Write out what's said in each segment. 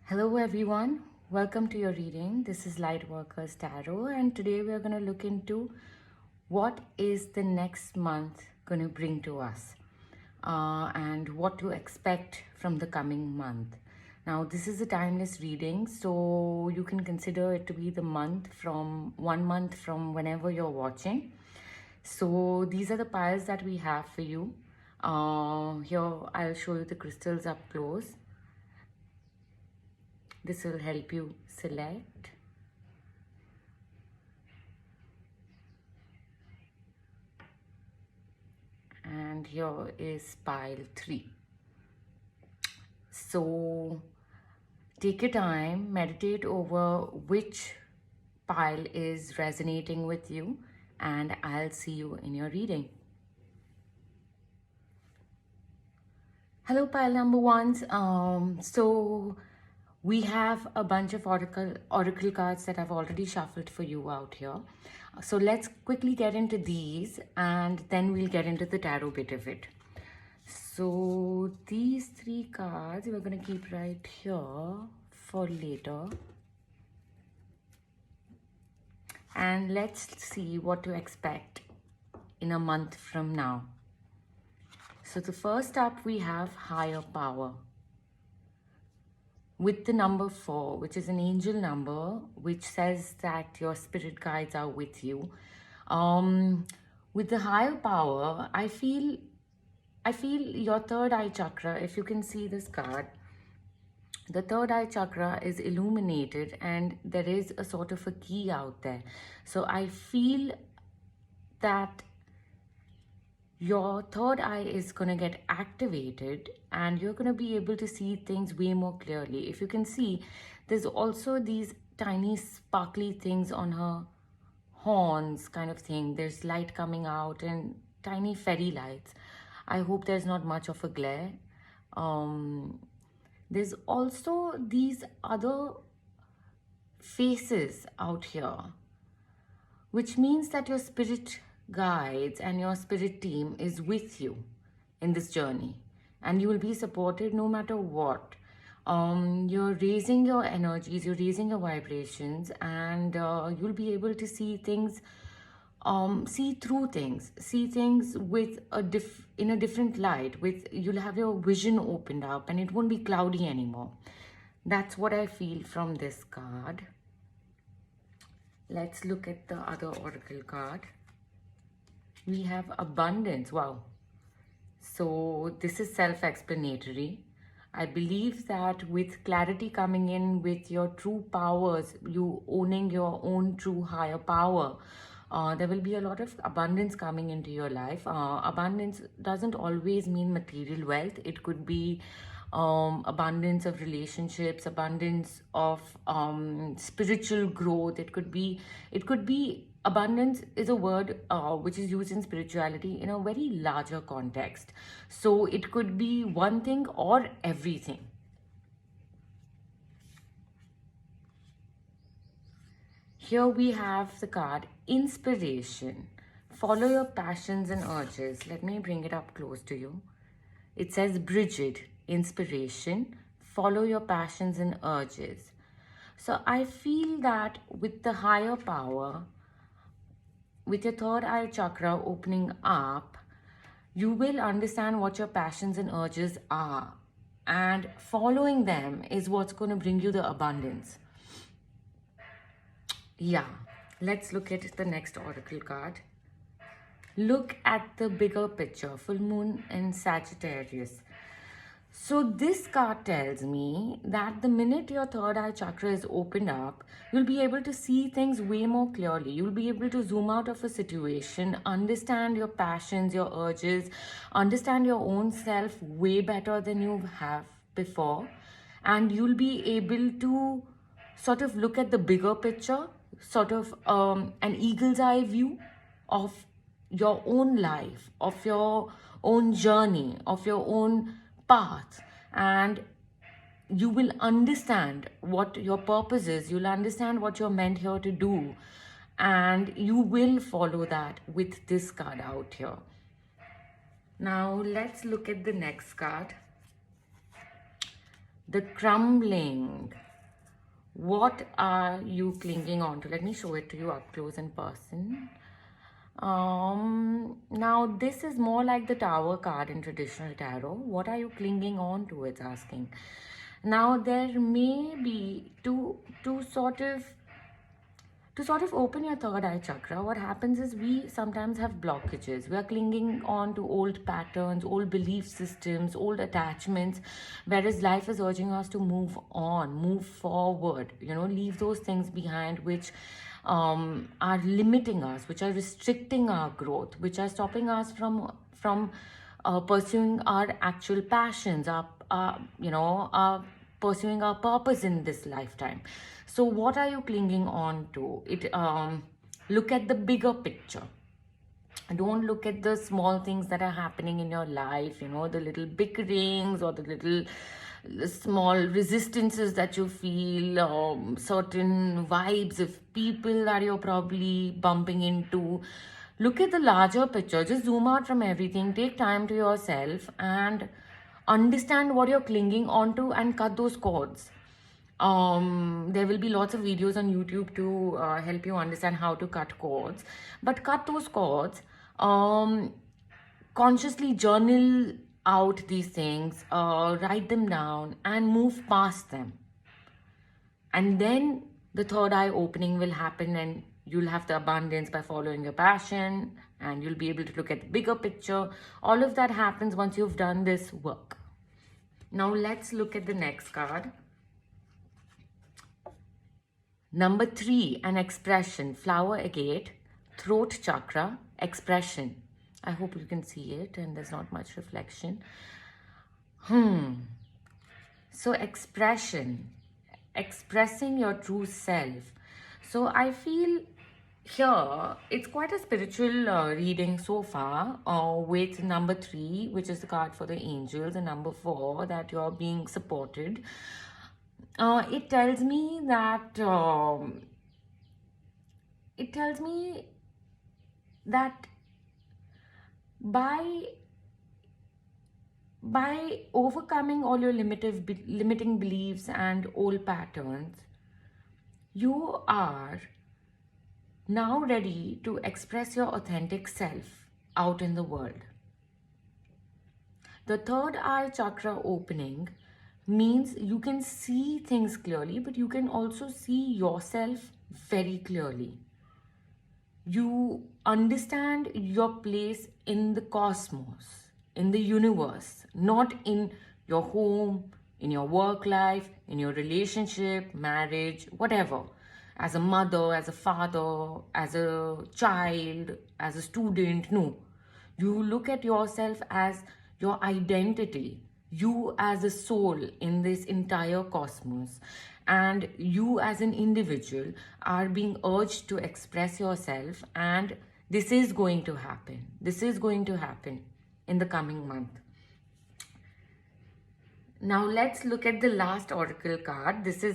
Hello everyone, welcome to your reading. This is Lightworkers Tarot, and today we are going to look into what is the next month going to bring to us and what to expect from the coming month. Now, this is a timeless reading, so you can consider it to be the month from 1 month from whenever you're watching. So these are the piles that we have for you. Here I'll show you the crystals up close. This will help you select. And here is pile 3. So take your time, meditate over which pile is resonating with you, and I'll see you in your reading. Hello, pile number ones. So we have a bunch of oracle cards that I've already shuffled for you out here. So let's quickly get into these and then we'll get into the tarot bit of it. So these 3 cards we're going to keep right here for later. And let's see what to expect in a month from now. So the first up we have higher power. With the number 4, which is an angel number, which says that your spirit guides are with you. With the higher power, I feel your third eye chakra, if you can see this card, the third eye chakra is illuminated and there is a sort of a key out there. So I feel that your third eye is going to get activated and you're going to be able to see things way more clearly. If you can see, there's also these tiny sparkly things on her horns kind of thing. There's light coming out and tiny fairy lights. I hope there's not much of a glare. There's also these other faces out here, which means that your spirit guides and your spirit team is with you in this journey and you will be supported no matter what. You're raising your energies, you're raising your vibrations, and you'll be able to see things, see through things, see things with in a different light. You'll have your vision opened up and it won't be cloudy anymore. That's what I feel from this card. Let's look at the other oracle card. We have abundance. Wow. So this is self-explanatory. I believe that with clarity coming in, with your true powers, you owning your own true higher power, there will be a lot of abundance coming into your life. Abundance doesn't always mean material wealth. It could be abundance of relationships, abundance of spiritual growth. It could be abundance is a word which is used in spirituality in a very larger context. So it could be one thing or everything. Here we have the card inspiration. Follow your passions and urges. Let me bring it up close to you. It says Bridget, inspiration, follow your passions and urges. So I feel that with the higher power, with your third eye chakra opening up, you will understand what your passions and urges are. And following them is what's going to bring you the abundance. Yeah, let's look at the next oracle card. Look at the bigger picture, full moon in Sagittarius. So this card tells me that the minute your third eye chakra is opened up, you'll be able to see things way more clearly. You'll be able to zoom out of a situation, understand your passions, your urges, understand your own self way better than you have before. And you'll be able to sort of look at the bigger picture, sort of an eagle's eye view of your own life, of your own journey, of your own path, and you will understand what your purpose is. You'll understand what you're meant here to do, and you will follow that with this card out here. Now let's look at the next card. the crumbling. What are you clinging on to? Let me show it to you up close in person. Now this is more like the Tower card in traditional tarot. What are you clinging on to? It's asking. Now there may be to sort of open your third eye chakra. What happens is we sometimes have blockages. We are clinging on to old patterns, old belief systems, old attachments, whereas life is urging us to move on, move forward, leave those things behind which are limiting us, which are restricting our growth, which are stopping us from pursuing our actual passions, our pursuing our purpose in this lifetime. So what are you clinging on to? Look at the bigger picture. Don't look at the small things that are happening in your life, the little bickerings or the little small resistances that you feel, certain vibes of people that you're probably bumping into. Look at the larger picture. Just zoom out from everything. Take time to yourself and understand what you're clinging onto and cut those cords. There will be lots of videos on YouTube to help you understand how to cut cords, but cut those cords. Consciously journal out these things, write them down and move past them. And then the third eye opening will happen and you'll have the abundance by following your passion and you'll be able to look at the bigger picture. All of that happens once you've done this work. Now let's look at the next card. Number 3, an expression, flower agate, throat chakra, expression. I hope you can see it and there's not much reflection. So expression, expressing your true self. So I feel here it's quite a spiritual reading so far, with number 3, which is the card for the angels, and number 4, that you're being supported. It tells me that by overcoming all your limiting beliefs and old patterns, you are now ready to express your authentic self out in the world. The third eye chakra opening means you can see things clearly, but you can also see yourself very clearly. You understand your place in the cosmos, in the universe, not in your home, in your work life, in your relationship, marriage, whatever. As a mother, as a father, as a child, as a student, no. You look at yourself as your identity, you as a soul in this entire cosmos, and you as an individual are being urged to express yourself, and this is going to happen. This is going to happen in the coming month. Now let's look at the last oracle card. This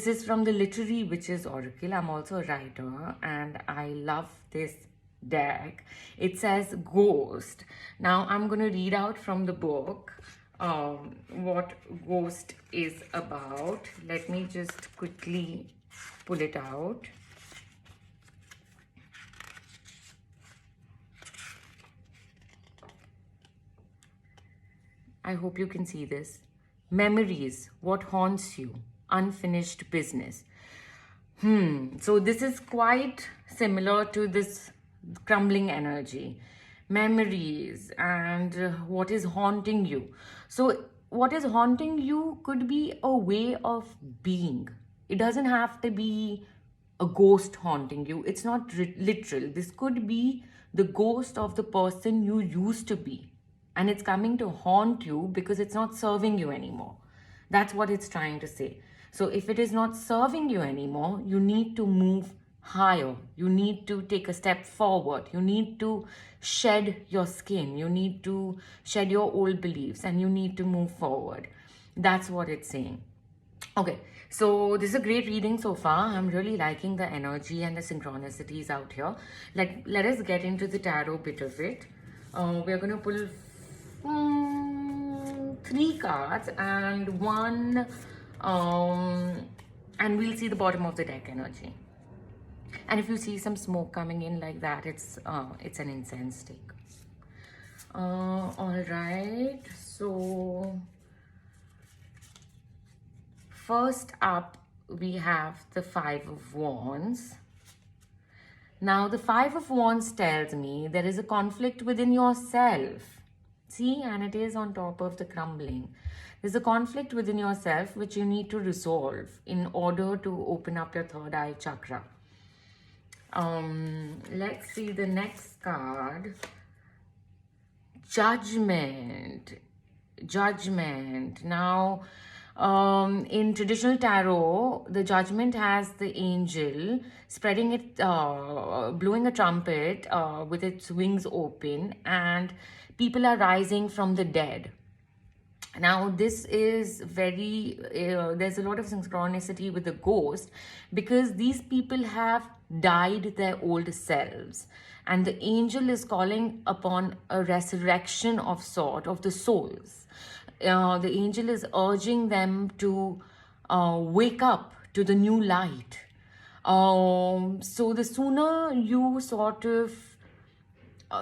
is from the Literary Witches Oracle. I'm also a writer and I love this deck. It says Ghost. Now I'm going to read out from the book what Ghost is about. Let me just quickly pull it out. I hope you can see this. Memories, what haunts you, unfinished business. So this is quite similar to this crumbling energy. Memories and what is haunting you. So what is haunting you could be a way of being. It doesn't have to be a ghost haunting you. It's not literal. This could be the ghost of the person you used to be. And it's coming to haunt you because it's not serving you anymore. That's what it's trying to say. So if it is not serving you anymore, you need to move higher. You need to take a step forward. You need to shed your skin. You need to shed your old beliefs and you need to move forward. That's what it's saying. Okay, so this is a great reading so far. I'm really liking the energy and the synchronicities out here. Let us get into the tarot bit of it. We're going to pull 3 cards and one, and we'll see the bottom of the deck energy. And if you see some smoke coming in like that, it's an incense stick. All right, so first up we have the 5 of Wands. Now the 5 of Wands tells me there is a conflict within yourself. See, and it is on top of the crumbling. There's a conflict within yourself which you need to resolve in order to open up your third eye chakra. Let's see the next card. Judgment. Now, in traditional tarot, the Judgment has the angel spreading it, blowing a trumpet with its wings open, and people are rising from the dead. Now, this is very, there's a lot of synchronicity with the ghost, because these people have died their old selves. And the angel is calling upon a resurrection of sort of the souls. The angel is urging them to wake up to the new light. So the sooner you sort of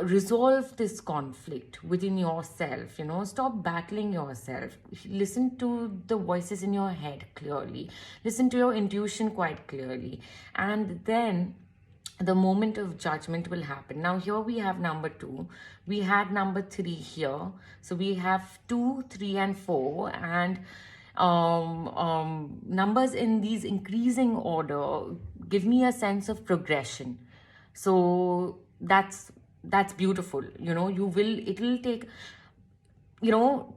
resolve this conflict within yourself, stop battling yourself. Listen to the voices in your head clearly. Listen to your intuition quite clearly. And then the moment of judgment will happen. Now here we have number 2. We had number 3 here. So we have 2, 3 and 4. And numbers in these increasing order give me a sense of progression. So that's beautiful. It'll take,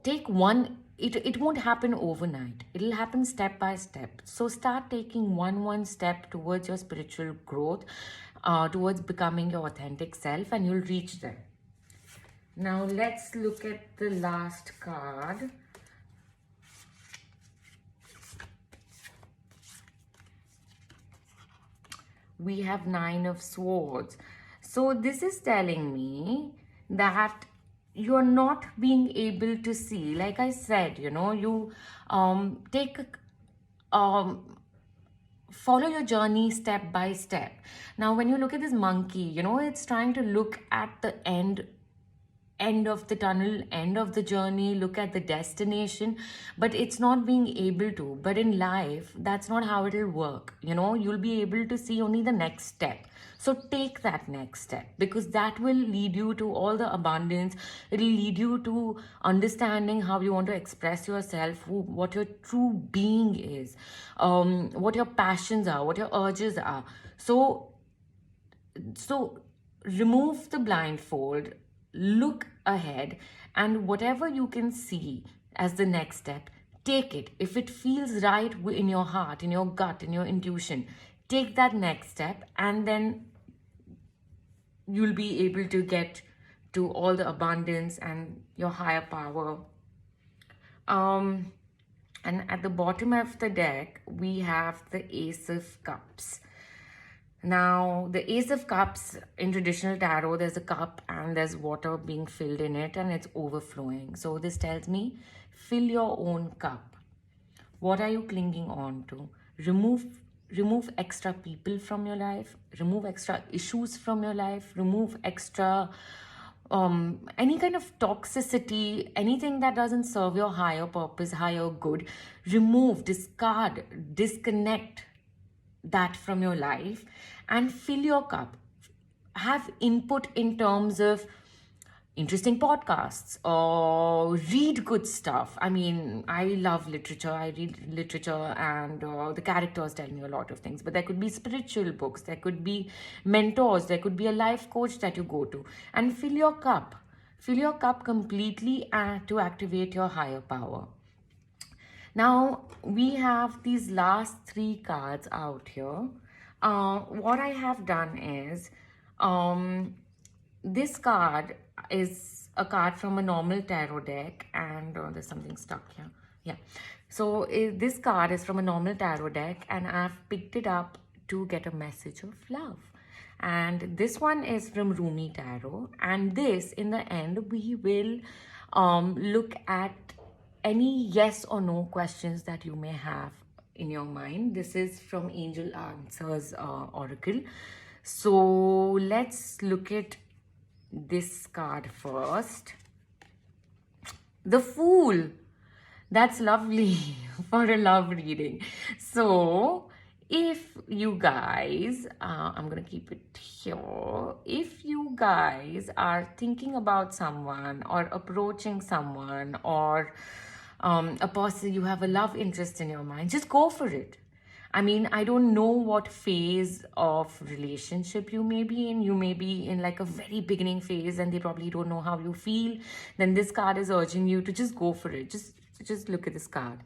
take one. It won't happen overnight. It'll happen step by step. So start taking one step towards your spiritual growth, towards becoming your authentic self, and you'll reach there. Now let's look at the last card. We have 9 of Swords. So this is telling me that you're not being able to see, like I said, you follow your journey step by step. Now, when you look at this monkey, it's trying to look at the end of the tunnel, end of the journey, look at the destination, but it's not being able to. But in life, that's not how it'll work. You'll be able to see only the next step. So take that next step, because that will lead you to all the abundance. It'll lead you to understanding how you want to express yourself, what your true being is, what your passions are, what your urges are. So remove the blindfold, look ahead, and whatever you can see as the next step, take it. If it feels right in your heart, in your gut, in your intuition, take that next step, and then you'll be able to get to all the abundance and your higher power. And at the bottom of the deck, we have the Ace of Cups. Now, the Ace of Cups in traditional tarot, there's a cup and there's water being filled in it and it's overflowing. So this tells me, fill your own cup. What are you clinging on to? Remove extra people from your life, remove extra issues from your life, remove extra any kind of toxicity, anything that doesn't serve your higher purpose, higher good. Remove, discard, disconnect that from your life and fill your cup. Have input in terms of interesting podcasts or read good stuff. I mean, I love literature. I read literature and the characters tell me a lot of things. But there could be spiritual books. There could be mentors. There could be a life coach that you go to. And fill your cup. Fill your cup completely to activate your higher power. Now, we have these last 3 cards out here. What I have done is, this card is a card from a normal tarot deck, and there's something stuck here. Yeah. So this card is from a normal tarot deck, and I've picked it up to get a message of love. And this one is from Rumi Tarot. And this, in the end, we will look at any yes or no questions that you may have in your mind. This is from Angel Answers Oracle. So let's look at this card first. The Fool. That's lovely for a love reading. So, if you guys, I'm gonna keep it here. If you guys are thinking about someone or approaching someone or a person, you have a love interest in your mind, just go for it. I mean, I don't know what phase of relationship you may be in. You may be in like a very beginning phase and they probably don't know how you feel. Then this card is urging you to just go for it. Just look at this card.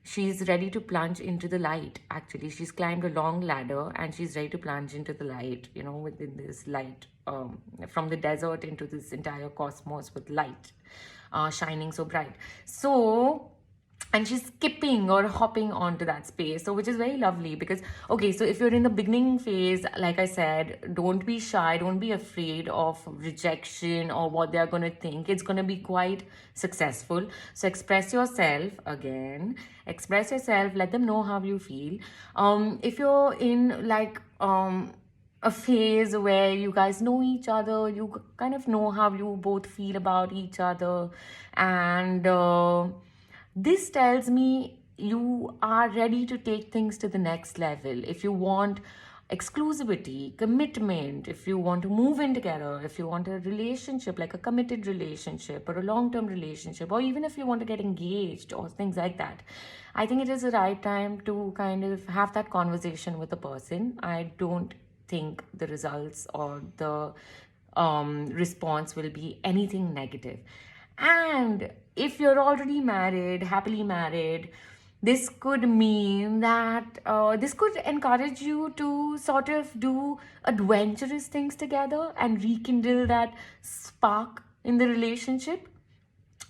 She's ready to plunge into the light. Actually, she's climbed a long ladder and she's ready to plunge into the light, you know, within this light, from the desert into this entire cosmos with light shining so bright. So, and she's skipping or hopping onto that space, so which is very lovely. Because okay, so if you're in the beginning phase, like I said, don't be shy, don't be afraid of rejection or what they're going to think. It's going to be quite successful. So express yourself. Again, express yourself, let them know how you feel. If you're in like a phase where you guys know each other, you kind of know how you both feel about each other, and this tells me you are ready to take things to the next level. If you want exclusivity, commitment, if you want to move in together, if you want a relationship, like a committed relationship or a long-term relationship, or even if you want to get engaged or things like that, I think it is the right time to kind of have that conversation with a person. I don't think the results or the response will be anything negative. And if you're already married, happily married, this could mean that this could encourage you to sort of do adventurous things together and rekindle that spark in the relationship.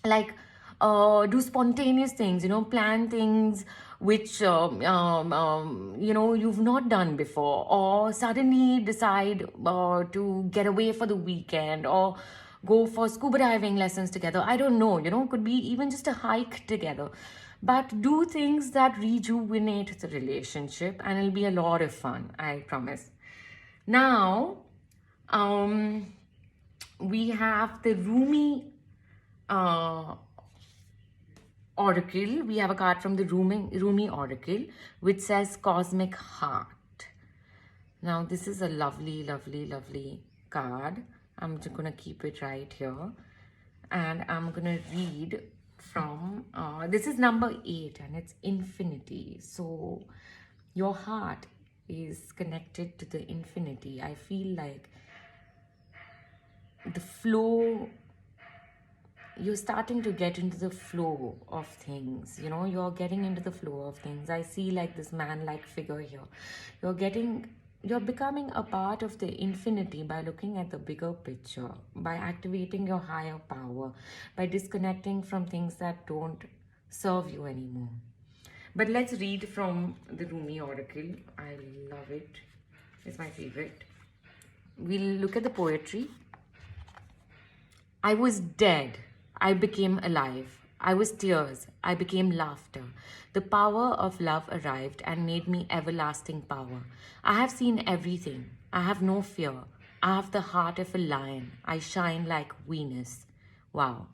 Like do spontaneous things, you know, plan things which you know, you've not done before, or suddenly decide to get away for the weekend, or go for scuba diving lessons together. I don't know, you know, could be even just a hike together. But do things that rejuvenate the relationship, and it'll be a lot of fun, I promise. Now, we have the Rumi oracle. We have a card from the Rumi oracle, which says Cosmic Heart. Now, this is a lovely, lovely, lovely card. I'm just gonna keep it right here, and I'm gonna read from this is number 8, and it's infinity. So your heart is connected to the infinity. I feel like the flow, you're starting to get into the flow of things, you know, you're getting into the flow of things. I see like this man-like figure here. You're becoming a part of the infinity by looking at the bigger picture, by activating your higher power, by disconnecting from things that don't serve you anymore. But let's read from the Rumi oracle. I love it. It's my favorite. We'll look at the poetry. I was dead, I became alive. I was tears, I became laughter. The power of love arrived and made me everlasting power. I have seen everything. I have no fear. I have the heart of a lion. I shine like Venus. Wow.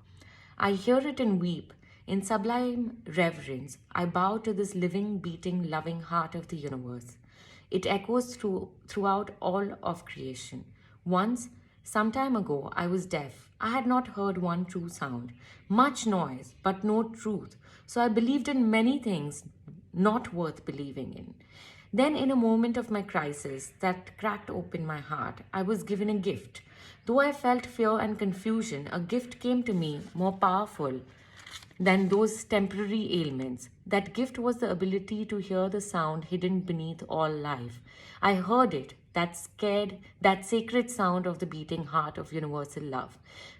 I hear it and weep. In sublime reverence, I bow to this living, beating, loving heart of the universe. It echoes throughout all of creation. Once, some time ago, I was deaf. I had not heard one true sound. Much noise, but no truth. So I believed in many things not worth believing in. Then, in a moment of my crisis that cracked open my heart, I was given a gift. Though I felt fear and confusion, a gift came to me more powerful than those temporary ailments. That gift was the ability to hear the sound hidden beneath all life. I heard it, that sacred sound of the beating heart of universal love.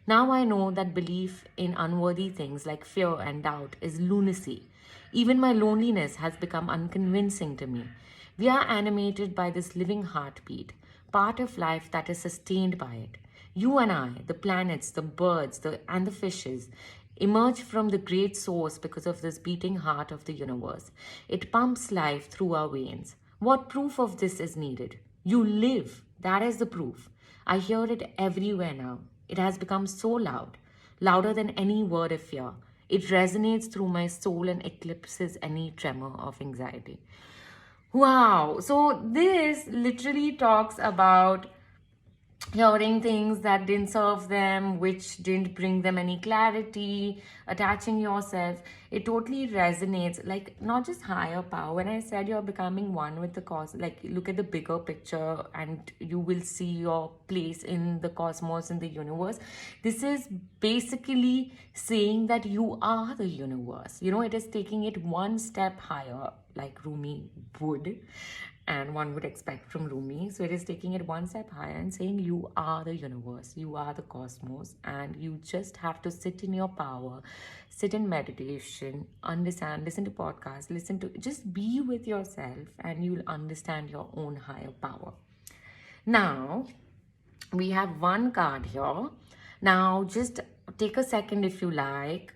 Now I know that belief in unworthy things like fear and doubt is lunacy. Even my loneliness has become unconvincing to me. We are animated by this living heartbeat, part of life that is sustained by it. You and I, the planets, the birds, and the fishes, emerge from the great source because of this beating heart of the universe. It pumps life through our veins. What proof of this is needed? You live. That is the proof. I hear it everywhere now. It has become so loud, louder than any word of fear. It resonates through my soul and eclipses any tremor of anxiety. Wow. So this literally talks about hearing things that didn't serve them, which didn't bring them any clarity, attaching yourself. It totally resonates, like not just higher power. When I said you're becoming one with the cosmos, like look at the bigger picture and you will see your place in the cosmos, in the universe. This is basically saying that you are the universe. You know, it is taking it one step higher, like Rumi would, and one would expect from Rumi. So it is taking it one step higher and saying you are the universe, you are the cosmos, and you just have to sit in your power, sit in meditation, understand, listen to podcasts, listen to, just be with yourself, and you'll understand your own higher power. Now, we have one card here. Now, just take a second if you like.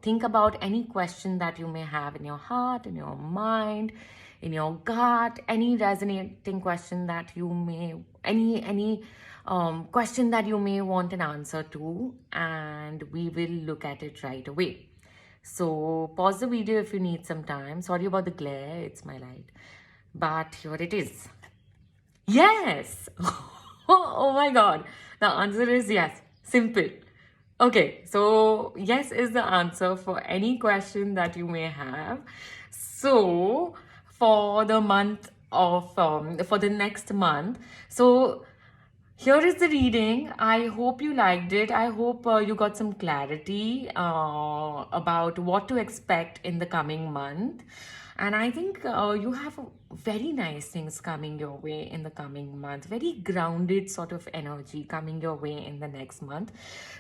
Think about any question that you may have in your heart, in your mind, in your gut, any resonating question that you may, any question that you may want an answer to, and we will look at it right away. So pause the video if you need some time. Sorry about the glare, it's my light. But here it is. Yes! Oh my god. The answer is yes. Simple. Okay, so yes is the answer for any question that you may have. So for the month of, for the next month, so here is the reading. I hope you liked it. I hope you got some clarity about what to expect in the coming month. And I think you have very nice things coming your way in the coming month. Very grounded sort of energy coming your way in the next month.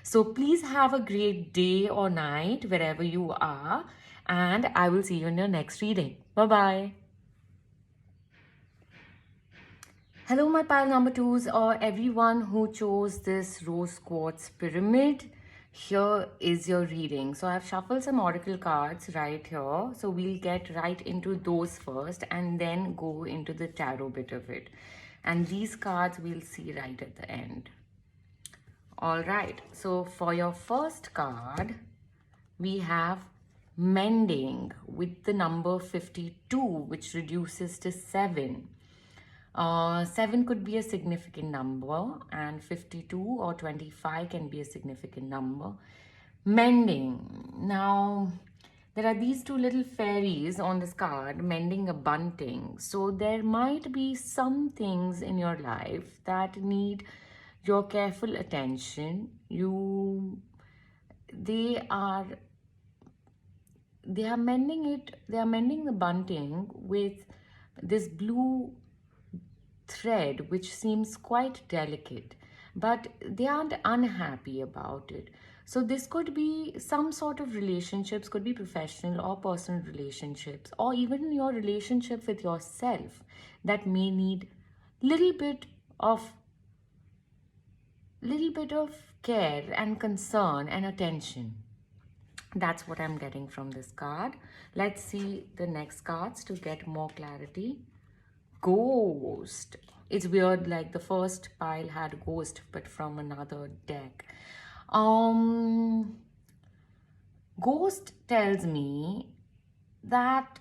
So please have a great day or night wherever you are. And I will see you in your next reading. Bye-bye. Hello, my pile number twos, or everyone who chose this rose quartz pyramid. Here is your reading. So I've shuffled some oracle cards right here. So we'll get right into those first and then go into the tarot bit of it. And these cards we'll see right at the end. All right. So for your first card, we have mending with the number 52, which reduces to 7. 7 could be a significant number, and 52 or 25 can be a significant number. Mending. Now, there are these two little fairies on this card mending a bunting. So there might be some things in your life that need your careful attention. They are mending it. They are mending the bunting with this blue thread, which seems quite delicate, but they aren't unhappy about it. So this could be some sort of relationships, could be professional or personal relationships, or even your relationship with yourself that may need little bit of care and concern and attention. That's what I'm getting from this card. Let's see the next cards to get more clarity. Ghost. It's weird, like the first pile had ghost, but from another deck. Ghost tells me that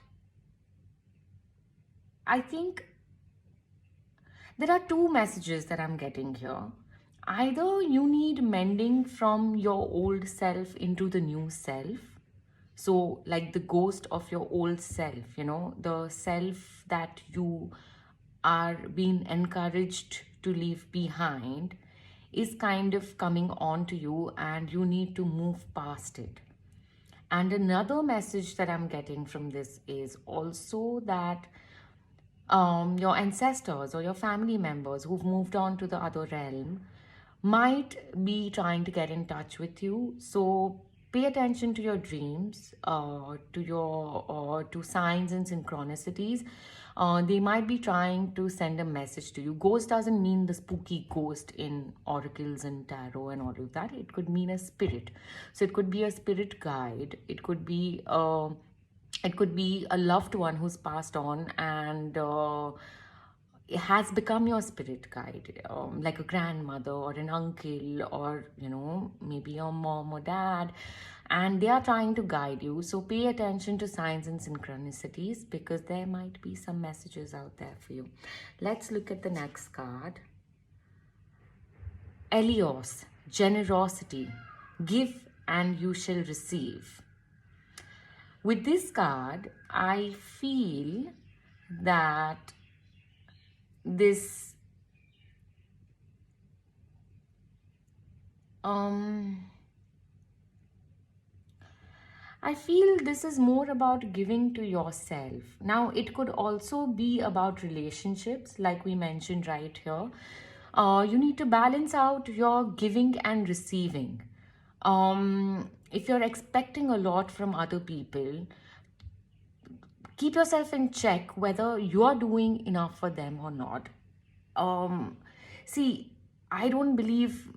I think there are two messages that I'm getting here. Either you need mending from your old self into the new self. So like the ghost of your old self, you know, the self that you are being encouraged to leave behind is kind of coming on to you, and you need to move past it. And another message that I'm getting from this is also that your ancestors or your family members who've moved on to the other realm might be trying to get in touch with you. So pay attention to your dreams, to signs and synchronicities. They might be trying to send a message to you. Ghost doesn't mean the spooky ghost in oracles and tarot and all of that. It could mean a spirit. So it could be a spirit guide. It could be a loved one who's passed on and it has become your spirit guide, like a grandmother or an uncle, or maybe your mom or dad, and they are trying to guide you. So pay attention to signs and synchronicities, because there might be some messages out there for you. Let's look at the next card. Elios, generosity. Give and you shall receive. With this card, I feel that this I feel this is more about giving to yourself. Now, it could also be about relationships, like we mentioned right here. You need to balance out your giving and receiving. If you're expecting a lot from other people, keep yourself in check whether you are doing enough for them or not. See, I don't believe,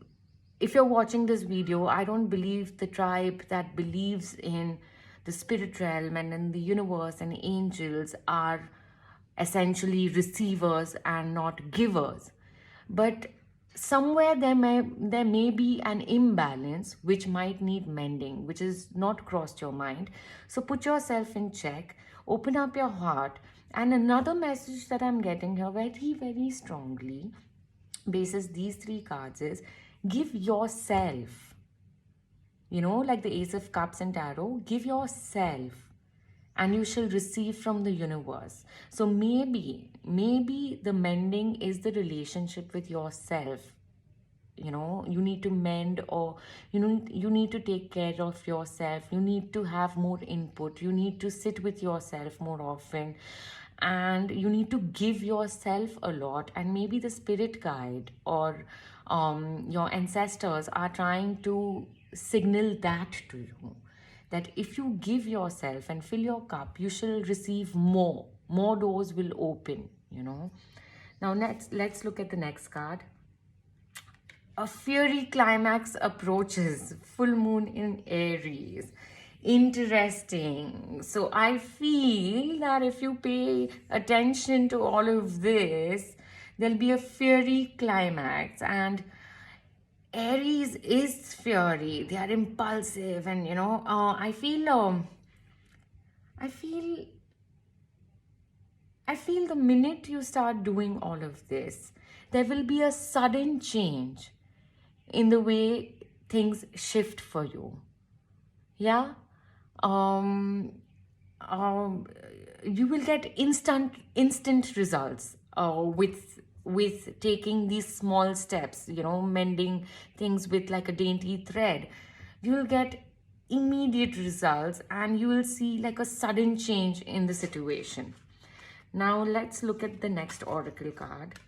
if you're watching this video, I don't believe the tribe that believes in the spirit realm and in the universe and angels are essentially receivers and not givers. But somewhere there may be an imbalance which might need mending, which is not crossed your mind. So put yourself in check, open up your heart. And another message that I'm getting here very, very strongly, basis these three cards, is give yourself, like the Ace of Cups and Tarot, give yourself and you shall receive from the universe. So maybe the mending is the relationship with yourself. You need to mend, or you need to take care of yourself. You need to have more input. You need to sit with yourself more often, and you need to give yourself a lot. And maybe the spirit guide or your ancestors are trying to signal that to you, that if you give yourself and fill your cup, you shall receive more doors will open. Now let's look at the next card. A fiery climax approaches, full moon in Aries. Interesting. So I feel that if you pay attention to all of this, there'll be a fiery climax. And Aries is fiery. They are impulsive, and I feel the minute you start doing all of this, there will be a sudden change in the way things shift for you. Yeah. You will get instant results with taking these small steps, mending things with like a dainty thread. You will get immediate results, and you will see like a sudden change in the situation. Now let's look at the next oracle card.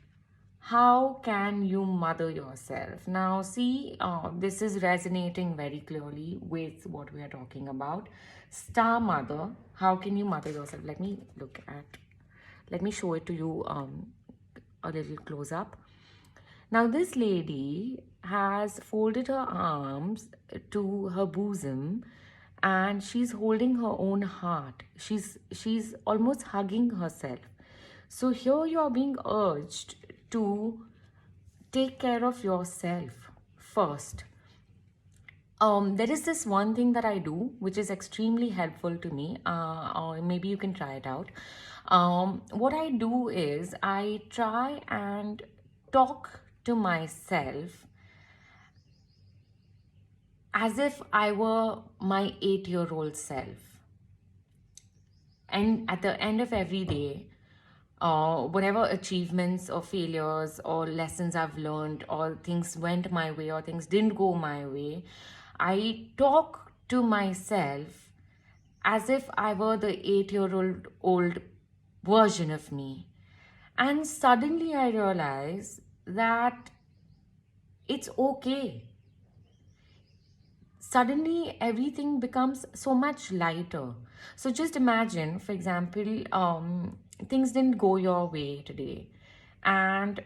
How can you mother yourself? Now see, this is resonating very clearly with what we are talking about. Star mother, how can you mother yourself? Let me show it to you a little close up. Now this lady has folded her arms to her bosom, and she's holding her own heart. She's almost hugging herself. So here you are being urged to take care of yourself first. There is this one thing that I do which is extremely helpful to me, or maybe you can try it out. What I do is I try and talk to myself as if I were my 8-year-old self. And at the end of every day, whatever achievements or failures or lessons I've learned, or things went my way or things didn't go my way, I talk to myself as if I were the 8-year-old version of me. And suddenly I realize that it's okay. suddenly everything becomes so much lighter. So just imagine, for example, things didn't go your way today, and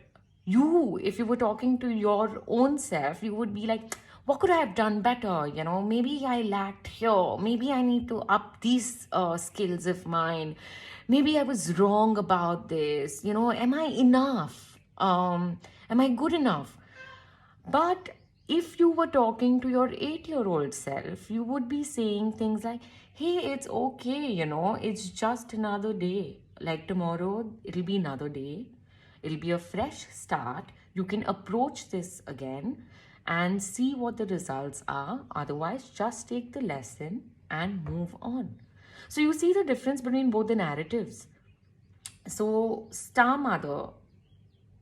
you, if you were talking to your own self, you would be like, what could I have done better? Maybe I lacked here, maybe I need to up these skills of mine, maybe I was wrong about this, am I enough, am I good enough? But if you were talking to your 8-year-old self, you would be saying things like, hey, it's okay, it's just another day. Like tomorrow, it'll be another day. It'll be a fresh start. You can approach this again and see what the results are. Otherwise, just take the lesson and move on. So you see the difference between both the narratives. So, Star Mother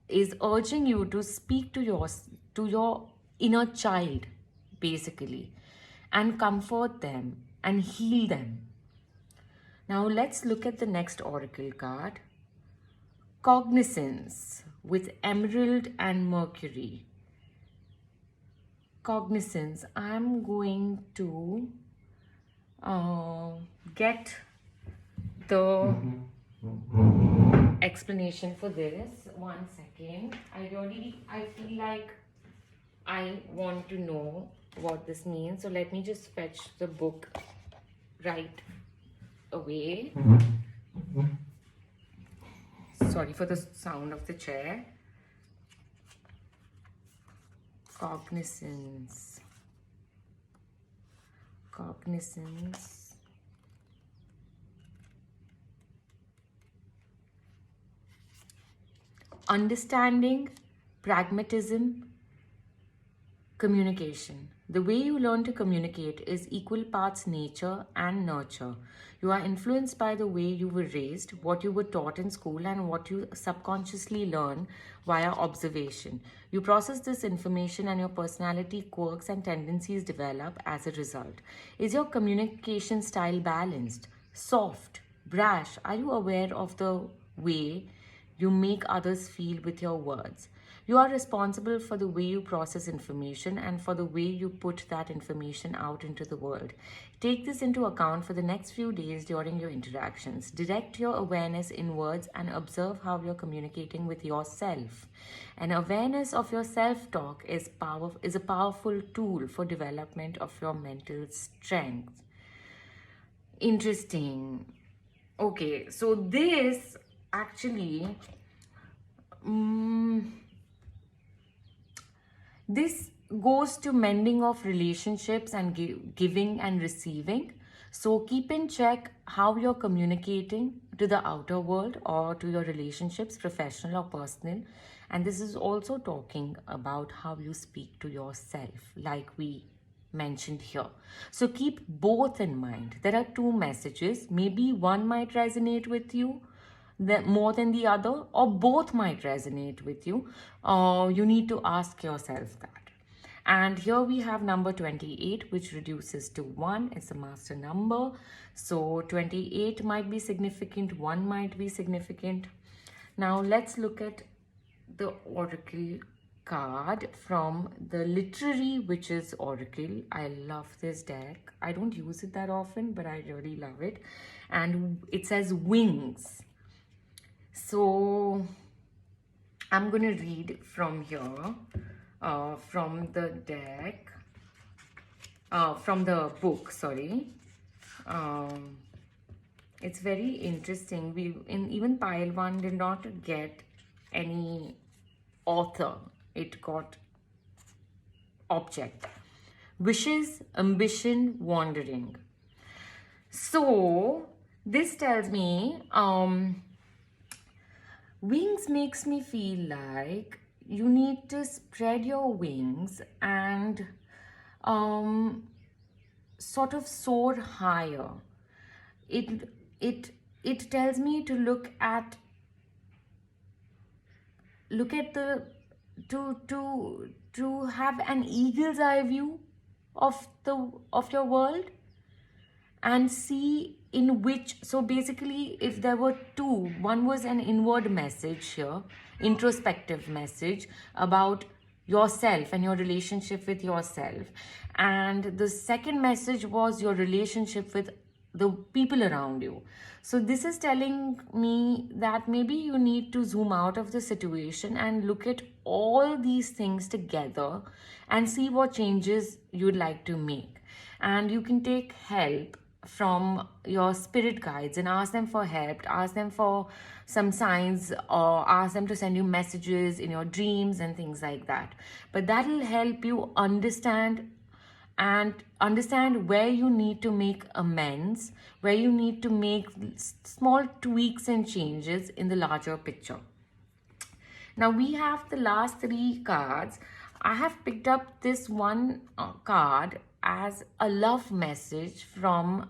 is urging you to speak to your inner child, basically, and comfort them and heal them. Now let's look at the next oracle card. Cognizance with Emerald and Mercury. Cognizance. I'm going to get the explanation for this. 1 second. I feel like I want to know what this means. So let me just fetch the book right away. Sorry for the sound of the chair. Cognizance. Cognizance. Understanding, pragmatism, communication. The way you learn to communicate is equal parts nature and nurture. You are influenced by the way you were raised, what you were taught in school, and what you subconsciously learn via observation. You process this information and your personality quirks and tendencies develop as a result. Is your communication style balanced, soft, brash? Are you aware of the way you make others feel with your words? You are responsible for the way you process information and for the way you put that information out into the world. Take this into account for the next few days during your interactions. Direct your awareness inwards and observe how you're communicating with yourself. An awareness of your self-talk is a powerful tool for development of your mental strength. Interesting. Okay, so this actually... this goes to mending of relationships and giving and receiving. So keep in check how you're communicating to the outer world or to your relationships, professional or personal. And this is also talking about how you speak to yourself, like we mentioned here. So keep both in mind. There are two messages. Maybe one might resonate with you more than the other, or both might resonate with you. You need to ask yourself that. And here we have number 28, which reduces to 1. It's a master number. So 28 might be significant, 1 might be significant. Now let's look at the oracle card from the literary witches oracle. I love this deck. I don't use it that often, but I really love it. And it says wings. So I'm going to read from here, from the deck, from the book, sorry. It's very interesting. Even pile 1 did not get any author. It got object. Wishes, ambition, wandering. So this tells me, wings makes me feel like you need to spread your wings and sort of soar higher. It tells me to look at the to have an eagle's eye view of your world and see in which, so basically if there were two, one was an inward message here, introspective message about yourself and your relationship with yourself. And the second message was your relationship with the people around you. So this is telling me that maybe you need to zoom out of the situation and look at all these things together and see what changes you'd like to make. And you can take help from your spirit guides and ask them for help, ask them for some signs, or ask them to send you messages in your dreams and things like that. But that will help you understand where you need to make amends, where you need to make small tweaks and changes in the larger picture. Now we have the last three cards. I have picked up this one card as a love message from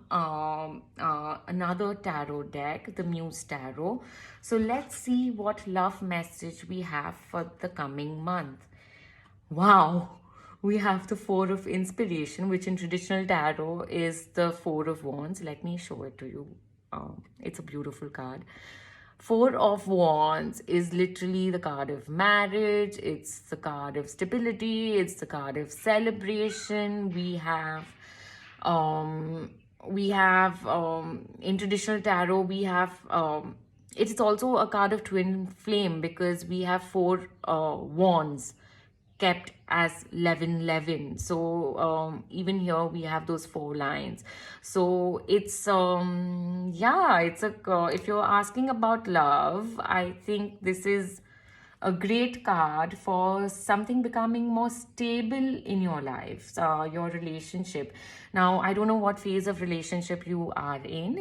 another tarot deck, the Muse Tarot. So let's see what love message we have for the coming month. Wow, we have the Four of Inspiration, which in traditional tarot is the Four of Wands. Let me show it to you. It's a beautiful card. Four of Wands is literally the card of marriage. It's the card of stability. It's the card of celebration. In traditional tarot, it is also a card of twin flame because we have four wands kept as 11 so even here we have those four lines. So it's if you're asking about love, I think this is a great card for something becoming more stable in your life, your relationship. Now, I don't know what phase of relationship you are in.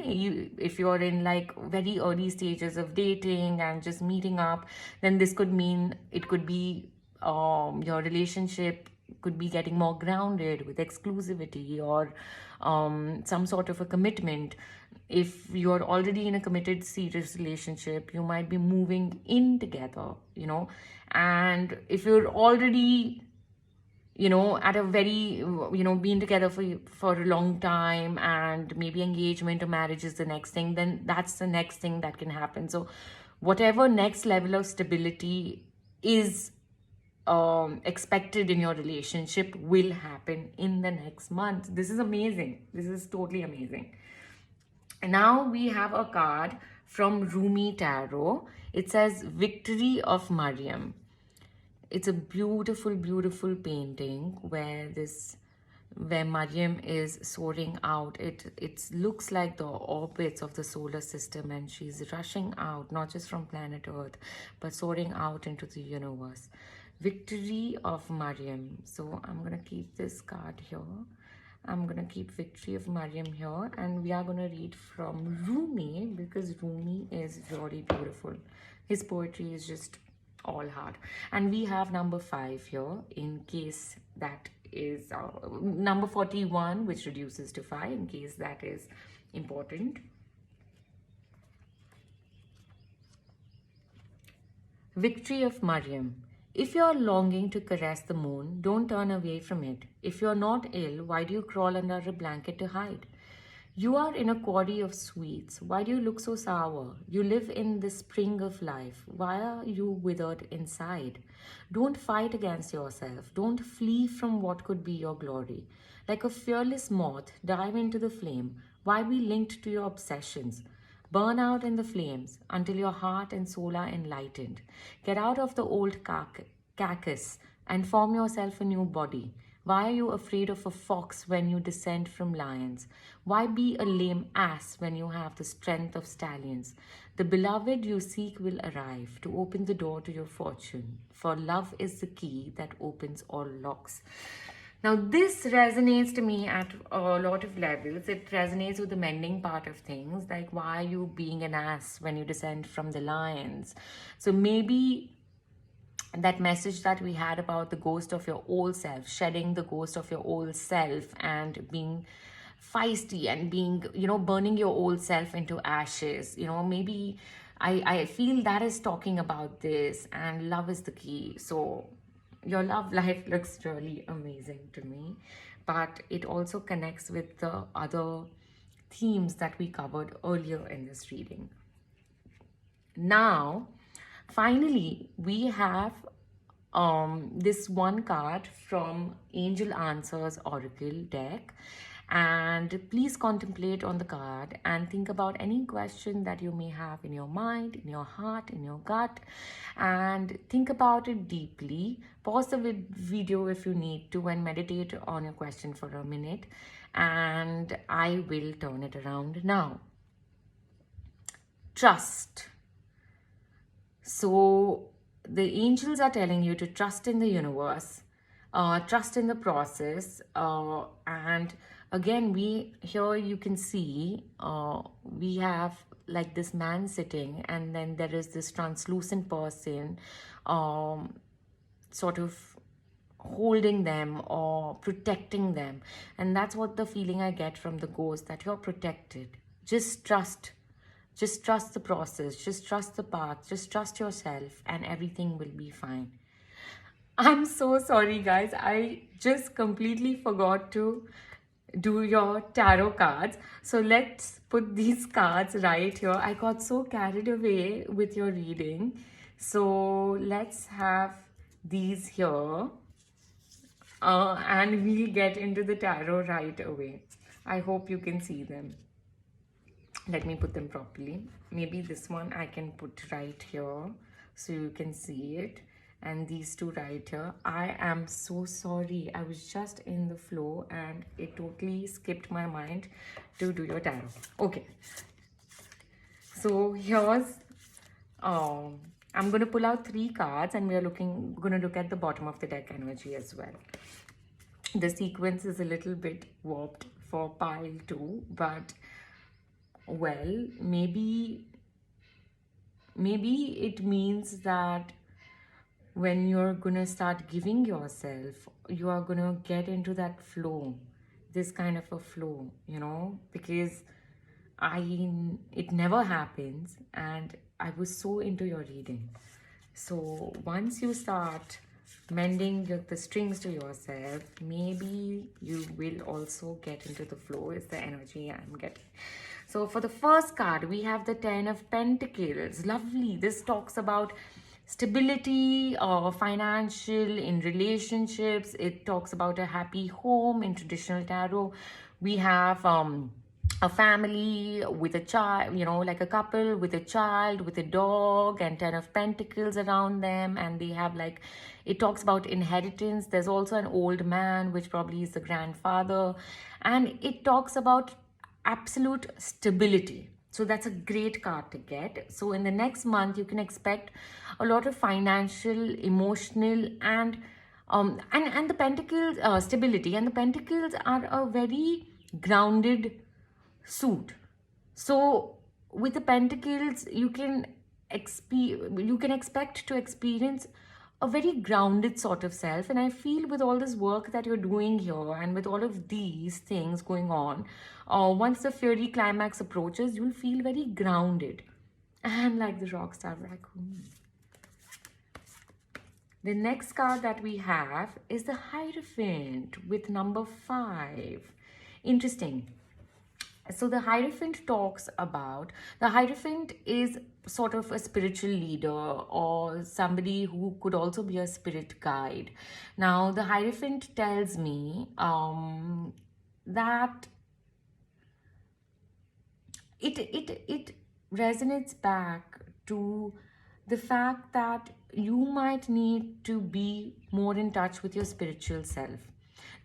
If you're in like very early stages of dating and just meeting up, then this could mean it could be your relationship could be getting more grounded with exclusivity or some sort of a commitment. If you're already in a committed serious relationship, you might be moving in together, and if you're already at a very been together for a long time and maybe engagement or marriage is the next thing, then that's the next thing that can happen. So whatever next level of stability is expected in your relationship will happen in the next month. This is amazing. This is totally amazing. And now we have a card from Rumi Tarot. It says Victory of Mariam. It's a beautiful, beautiful painting where Mariam is soaring out. It looks like the orbits of the solar system, and she's rushing out, not just from planet Earth, but soaring out into the universe. Victory of Mariam. So I'm going to keep this card here. I'm going to keep Victory of Mariam here, and we are going to read from Rumi because Rumi is really beautiful. His poetry is just all heart. And we have number 5 here in case that is number 41, which reduces to 5 in case that is important. Victory of Mariam. If you are longing to caress the moon, don't turn away from it. If you are not ill, why do you crawl under a blanket to hide? You are in a quarry of sweets. Why do you look so sour? You live in the spring of life. Why are you withered inside? Don't fight against yourself. Don't flee from what could be your glory. Like a fearless moth, dive into the flame. Why be linked to your obsessions? Burn out in the flames until your heart and soul are enlightened. Get out of the old carcass and form yourself a new body. Why are you afraid of a fox when you descend from lions? Why be a lame ass when you have the strength of stallions? The beloved you seek will arrive to open the door to your fortune, for love is the key that opens all locks. Now, this resonates to me at a lot of levels. It resonates with the mending part of things, like why are you being an ass when you descend from the lions? So maybe that message that we had about the ghost of your old self, shedding the ghost of your old self and being feisty and being, burning your old self into ashes. Maybe I feel that is talking about this, and love is the key. So your love life looks really amazing to me, but it also connects with the other themes that we covered earlier in this reading. Now, finally, we have this one card from Angel Answers Oracle deck, and please contemplate on the card and think about any question that you may have in your mind, in your heart, in your gut, and think about it deeply. Pause the video if you need to and meditate on your question for a minute, and I will turn it around now. Trust. So the angels are telling you to trust in the universe, trust in the process, and again, here you can see we have like this man sitting, and then there is this translucent person sort of holding them or protecting them. And that's what the feeling I get from the ghost, that you're protected. Just trust the process, just trust the path, just trust yourself, and everything will be fine. I'm so sorry, guys. I just completely forgot to do your tarot cards. So let's put these cards right here. I got so carried away with your reading. So let's have these here. And we'll get into the tarot right away. I hope you can see them. Let me put them properly. Maybe this one I can put right here so you can see it. And these two right here. I am so sorry. I was just in the flow and it totally skipped my mind to do your tarot. Okay. So here's, I'm going to pull out 3 cards and we are going to look at the bottom of the deck energy as well. The sequence is a little bit warped for pile 2, but well, maybe it means that when you're gonna start giving yourself, you are gonna get into that flow, this kind of a flow, you know, because it never happens and I was so into your reading. So once you start mending the strings to yourself, maybe you will also get into the flow, is the energy I'm getting. So for the first card, we have the 10 of Pentacles. Lovely. This talks about stability or financial in relationships. It talks about a happy home in traditional tarot. We have a family with a child, you know, like a couple with a child, with a dog, and 10 of Pentacles around them. And they have like, it talks about inheritance. There's also an old man, which probably is the grandfather. And it talks about absolute stability. So that's a great card to get. So in the next month, you can expect a lot of financial, emotional, and the Pentacles, stability. And the Pentacles are a very grounded suit. So with the Pentacles, you can expect to experience a very grounded sort of self. And I feel with all this work that you're doing here and with all of these things going on, once the fairy climax approaches, you'll feel very grounded and like the rock star raccoon. The next card that we have is the Hierophant with number 5. Interesting. So the Hierophant the Hierophant is sort of a spiritual leader or somebody who could also be a spirit guide. Now the Hierophant tells me that it resonates back to the fact that you might need to be more in touch with your spiritual self.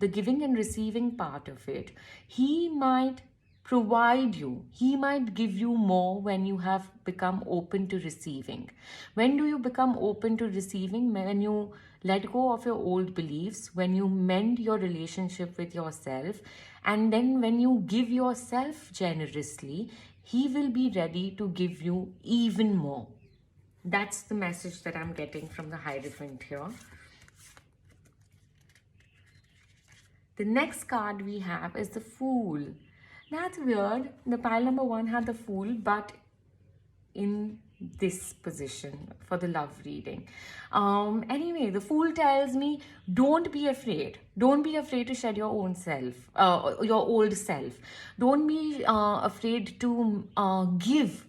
The giving and receiving part of it. He might provide you. He might give you more when you have become open to receiving. When do you become open to receiving? When you let go of your old beliefs, when you mend your relationship with yourself, and then when you give yourself generously, he will be ready to give you even more. That's the message that I'm getting from the Hierophant here. The next card we have is the Fool. That's weird. The pile number 1 had the Fool, but in this position for the love reading. Anyway, the Fool tells me, don't be afraid. Don't be afraid to shed your own self, your old self. Don't be afraid to give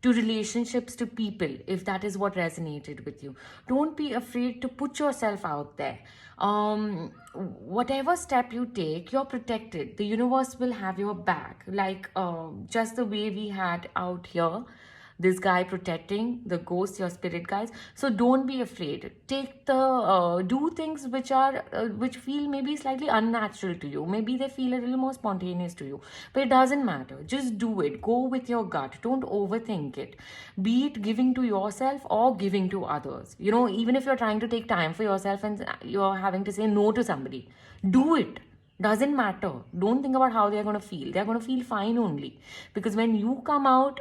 to relationships, to people, if that is what resonated with you. Don't be afraid to put yourself out there. Whatever step you take, you're protected. The universe will have your back, like just the way we had out here, this guy protecting the ghosts, your spirit guides. So don't be afraid. Take the do things which are which feel maybe slightly unnatural to you. Maybe they feel a little more spontaneous to you, but it doesn't matter. Just do it. Go with your gut. Don't overthink it. Be it giving to yourself or giving to others. You know, even if you're trying to take time for yourself and you're having to say no to somebody, do it. Doesn't matter. Don't think about how they're going to feel. They're going to feel fine only, because when you come out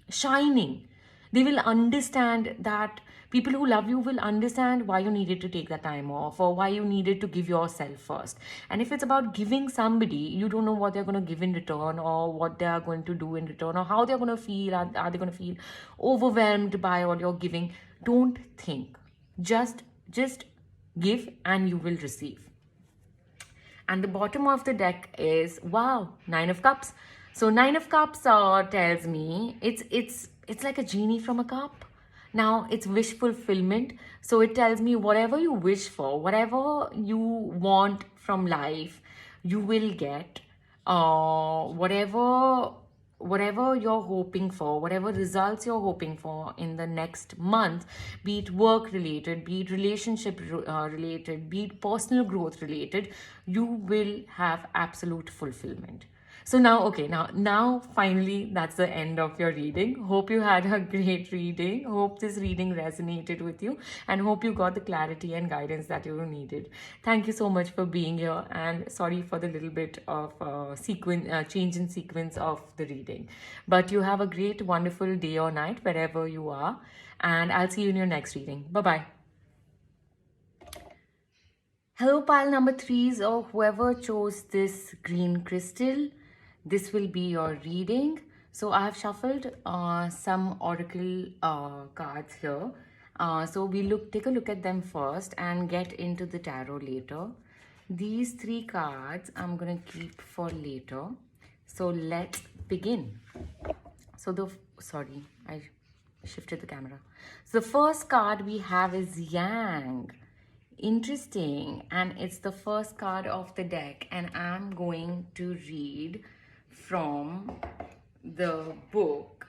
shining, they will understand. That people who love you will understand why you needed to take that time off, or why you needed to give yourself first. And if it's about giving somebody, you don't know what they're going to give in return, or what they are going to do in return, or how they're going to feel. Are they going to feel overwhelmed by all your giving? Don't think. Just give and you will receive. And the bottom of the deck is, wow, 9 of Cups. So 9 of Cups tells me it's like a genie from a cup. Now it's wish fulfillment. So it tells me whatever you wish for, whatever you want from life, you will get. Whatever you're hoping for, whatever results you're hoping for in the next month, be it work related, be it relationship related, be it personal growth related, you will have absolute fulfillment. So now, okay, now finally, that's the end of your reading. Hope you had a great reading. Hope this reading resonated with you, and hope you got the clarity and guidance that you needed. Thank you so much for being here, and sorry for the little bit of change in sequence of the reading. But you have a great, wonderful day or night wherever you are, and I'll see you in your next reading. Bye-bye. Hello, pile number 3s, or whoever chose this green crystal. This will be your reading. So I have shuffled some oracle cards here. So we take a look at them first and get into the tarot later. These 3 cards I'm gonna keep for later. So let's begin. So sorry, I shifted the camera. So the first card we have is Yang. Interesting, and it's the first card of the deck, and I'm going to read from the book,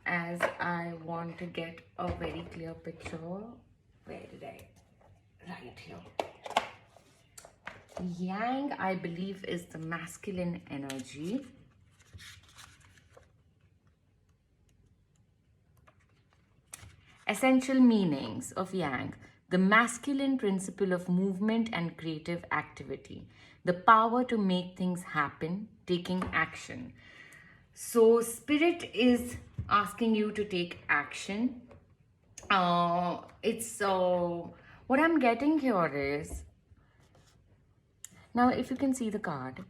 as I want to get a very clear picture. Where did I? Right here. Yang, I believe, is the masculine energy. Essential meanings of Yang: the masculine principle of movement and creative activity, the power to make things happen, taking action. So Spirit is asking you to take action. What I'm getting here is, now if you can see the card,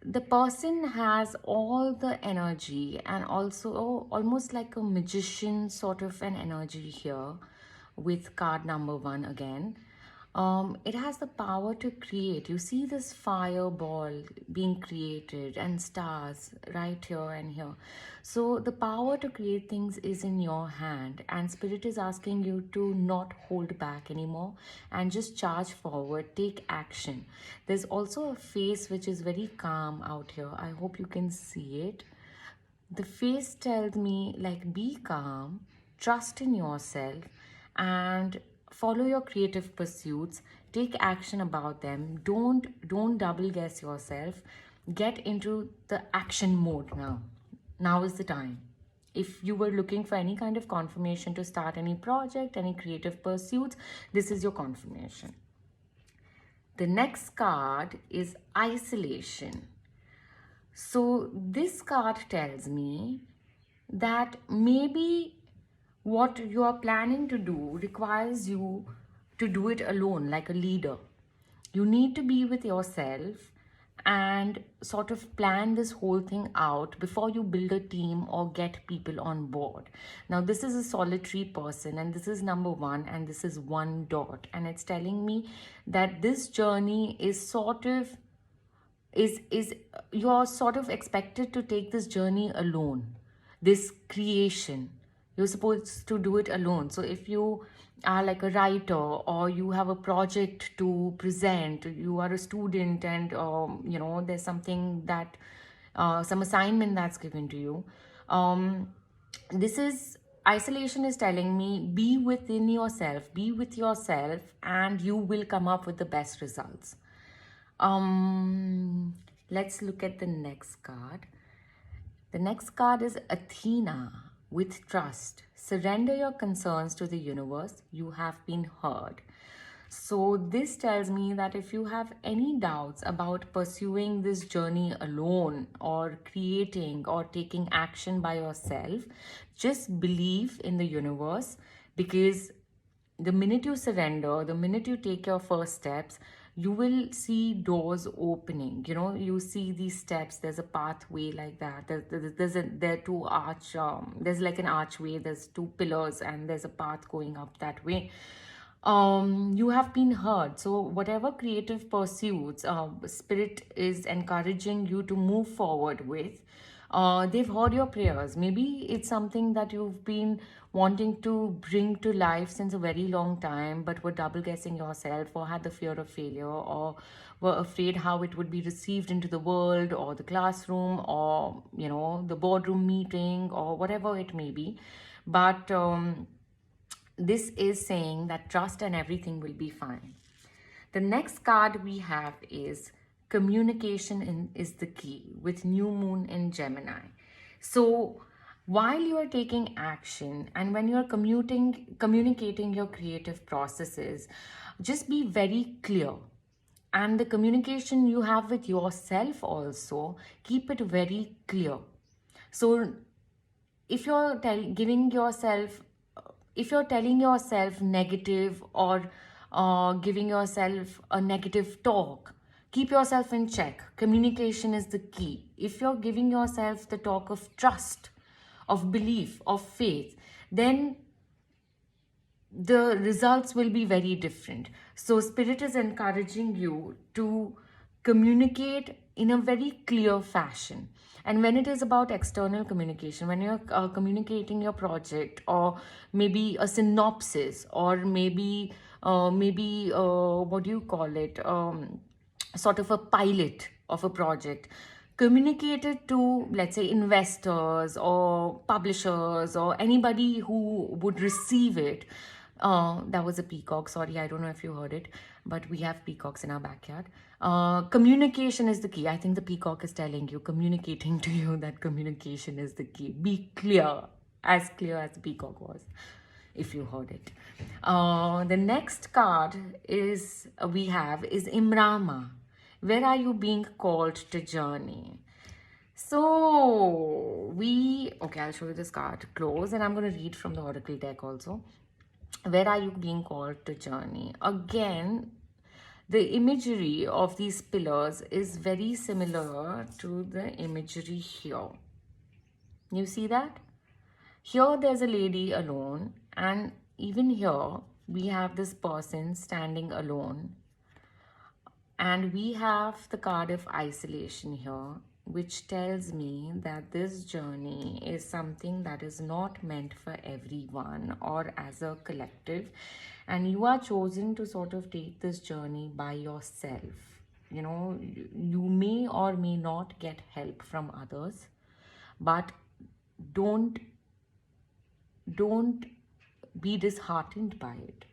the person has all the energy, and also almost like a magician sort of an energy here with card number 1 again. It has the power to create. You see this fireball being created and stars right here and here. So the power to create things is in your hand, and Spirit is asking you to not hold back anymore and just charge forward, take action. There's also a face which is very calm out here. I hope you can see it. The face tells me, like, be calm, trust in yourself, and follow your creative pursuits. Take action about them. Don't double guess yourself. Get into the action mode now. Now is the time. If you were looking for any kind of confirmation to start any project, any creative pursuits, this is your confirmation. The next card is isolation. So this card tells me that maybe what you are planning to do requires you to do it alone, like a leader. You need to be with yourself and sort of plan this whole thing out before you build a team or get people on board. Now, this is a solitary person, and this is number 1, and this is 1 dot. And it's telling me that this journey is sort of is you're sort of expected to take this journey alone, this creation. You're supposed to do it alone. So if you are like a writer, or you have a project to present, you are a student, and there's something that some assignment that's given to you, um, this is isolation is telling me, be within yourself, be with yourself, and you will come up with the best results. um let's look at the next card. The next card is Athena, with trust. Surrender your concerns to the universe. You have been heard. So, this tells me that if you have any doubts about pursuing this journey alone, or creating or taking action by yourself, just believe in the universe, because the minute you surrender, the minute you take your first steps, you will see doors opening. You see these steps, there's a pathway like that. There are two arch, there's like an archway, there's two pillars, and there's a path going up that way. You have been heard. So whatever creative pursuits spirit is encouraging you to move forward with, they've heard your prayers. Maybe it's something that you've been wanting to bring to life since a very long time, but were double guessing yourself, or had the fear of failure, or were afraid how it would be received into the world, or the classroom, or the boardroom meeting, or whatever it may be. But this is saying that trust and everything will be fine. The next card we have is communication is the key, with new moon in Gemini. So while you are taking action, and when you're communicating your creative processes, just be very clear. And the communication you have with yourself also, keep it very clear. So if you're giving yourself, if you're telling yourself negative, or giving yourself a negative talk, keep yourself in check. Communication is the key. If you're giving yourself the talk of trust, of belief, of faith, then the results will be very different. So spirit is encouraging you to communicate in a very clear fashion. And when it is about external communication, when you're communicating your project, or maybe a synopsis, or maybe what do you call it, sort of a pilot of a project, communicate it to, let's say, investors or publishers, or anybody who would receive it. That was a peacock. Sorry, I don't know if you heard it, but we have peacocks in our backyard. Communication is the key. I think the peacock is telling you, communicating to you, that communication is the key. Be clear as the peacock was, if you heard it. The next card is Imrama. Where are you being called to journey? So okay, I'll show you this card close, and I'm going to read from the oracle deck also. Where are you being called to journey? Again, the imagery of these pillars is very similar to the imagery here. You see that? Here there's a lady alone, and even here we have this person standing alone. And we have the card of isolation here, which tells me that this journey is something that is not meant for everyone or as a collective. And you are chosen to sort of take this journey by yourself. You may or may not get help from others, but don't be disheartened by it,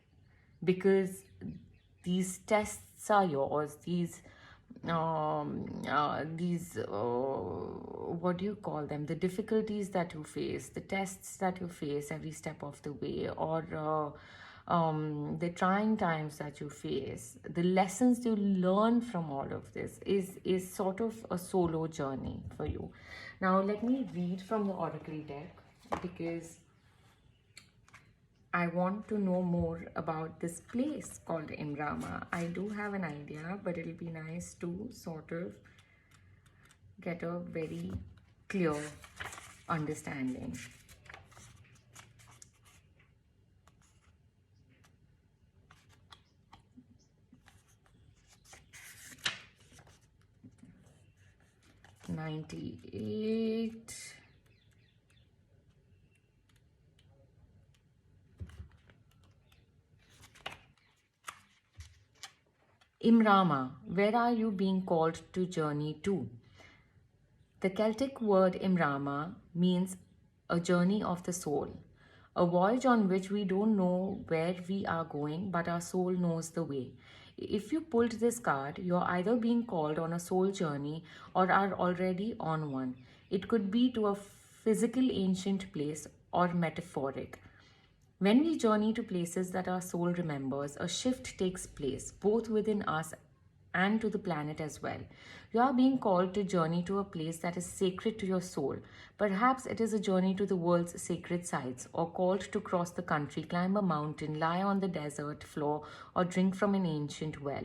because these tests are yours. These what do you call them, the difficulties that you face, the tests that you face every step of the way, or the trying times that you face, the lessons you learn from all of this is sort of a solo journey for you. Now let me read from the oracle deck, because I want to know more about this place called Imrama. I do have an idea, but it'll be nice to sort of get a very clear understanding. 98. Imrama, where are you being called to journey to? The Celtic word Imrama means a journey of the soul, a voyage on which we don't know where we are going, but our soul knows the way. If you pulled this card, you're either being called on a soul journey or are already on one. It could be to a physical ancient place or metaphoric. When we journey to places that our soul remembers, a shift takes place, both within us and to the planet as well. You are being called to journey to a place that is sacred to your soul. Perhaps it is a journey to the world's sacred sites, or called to cross the country, climb a mountain, lie on the desert floor, or drink from an ancient well.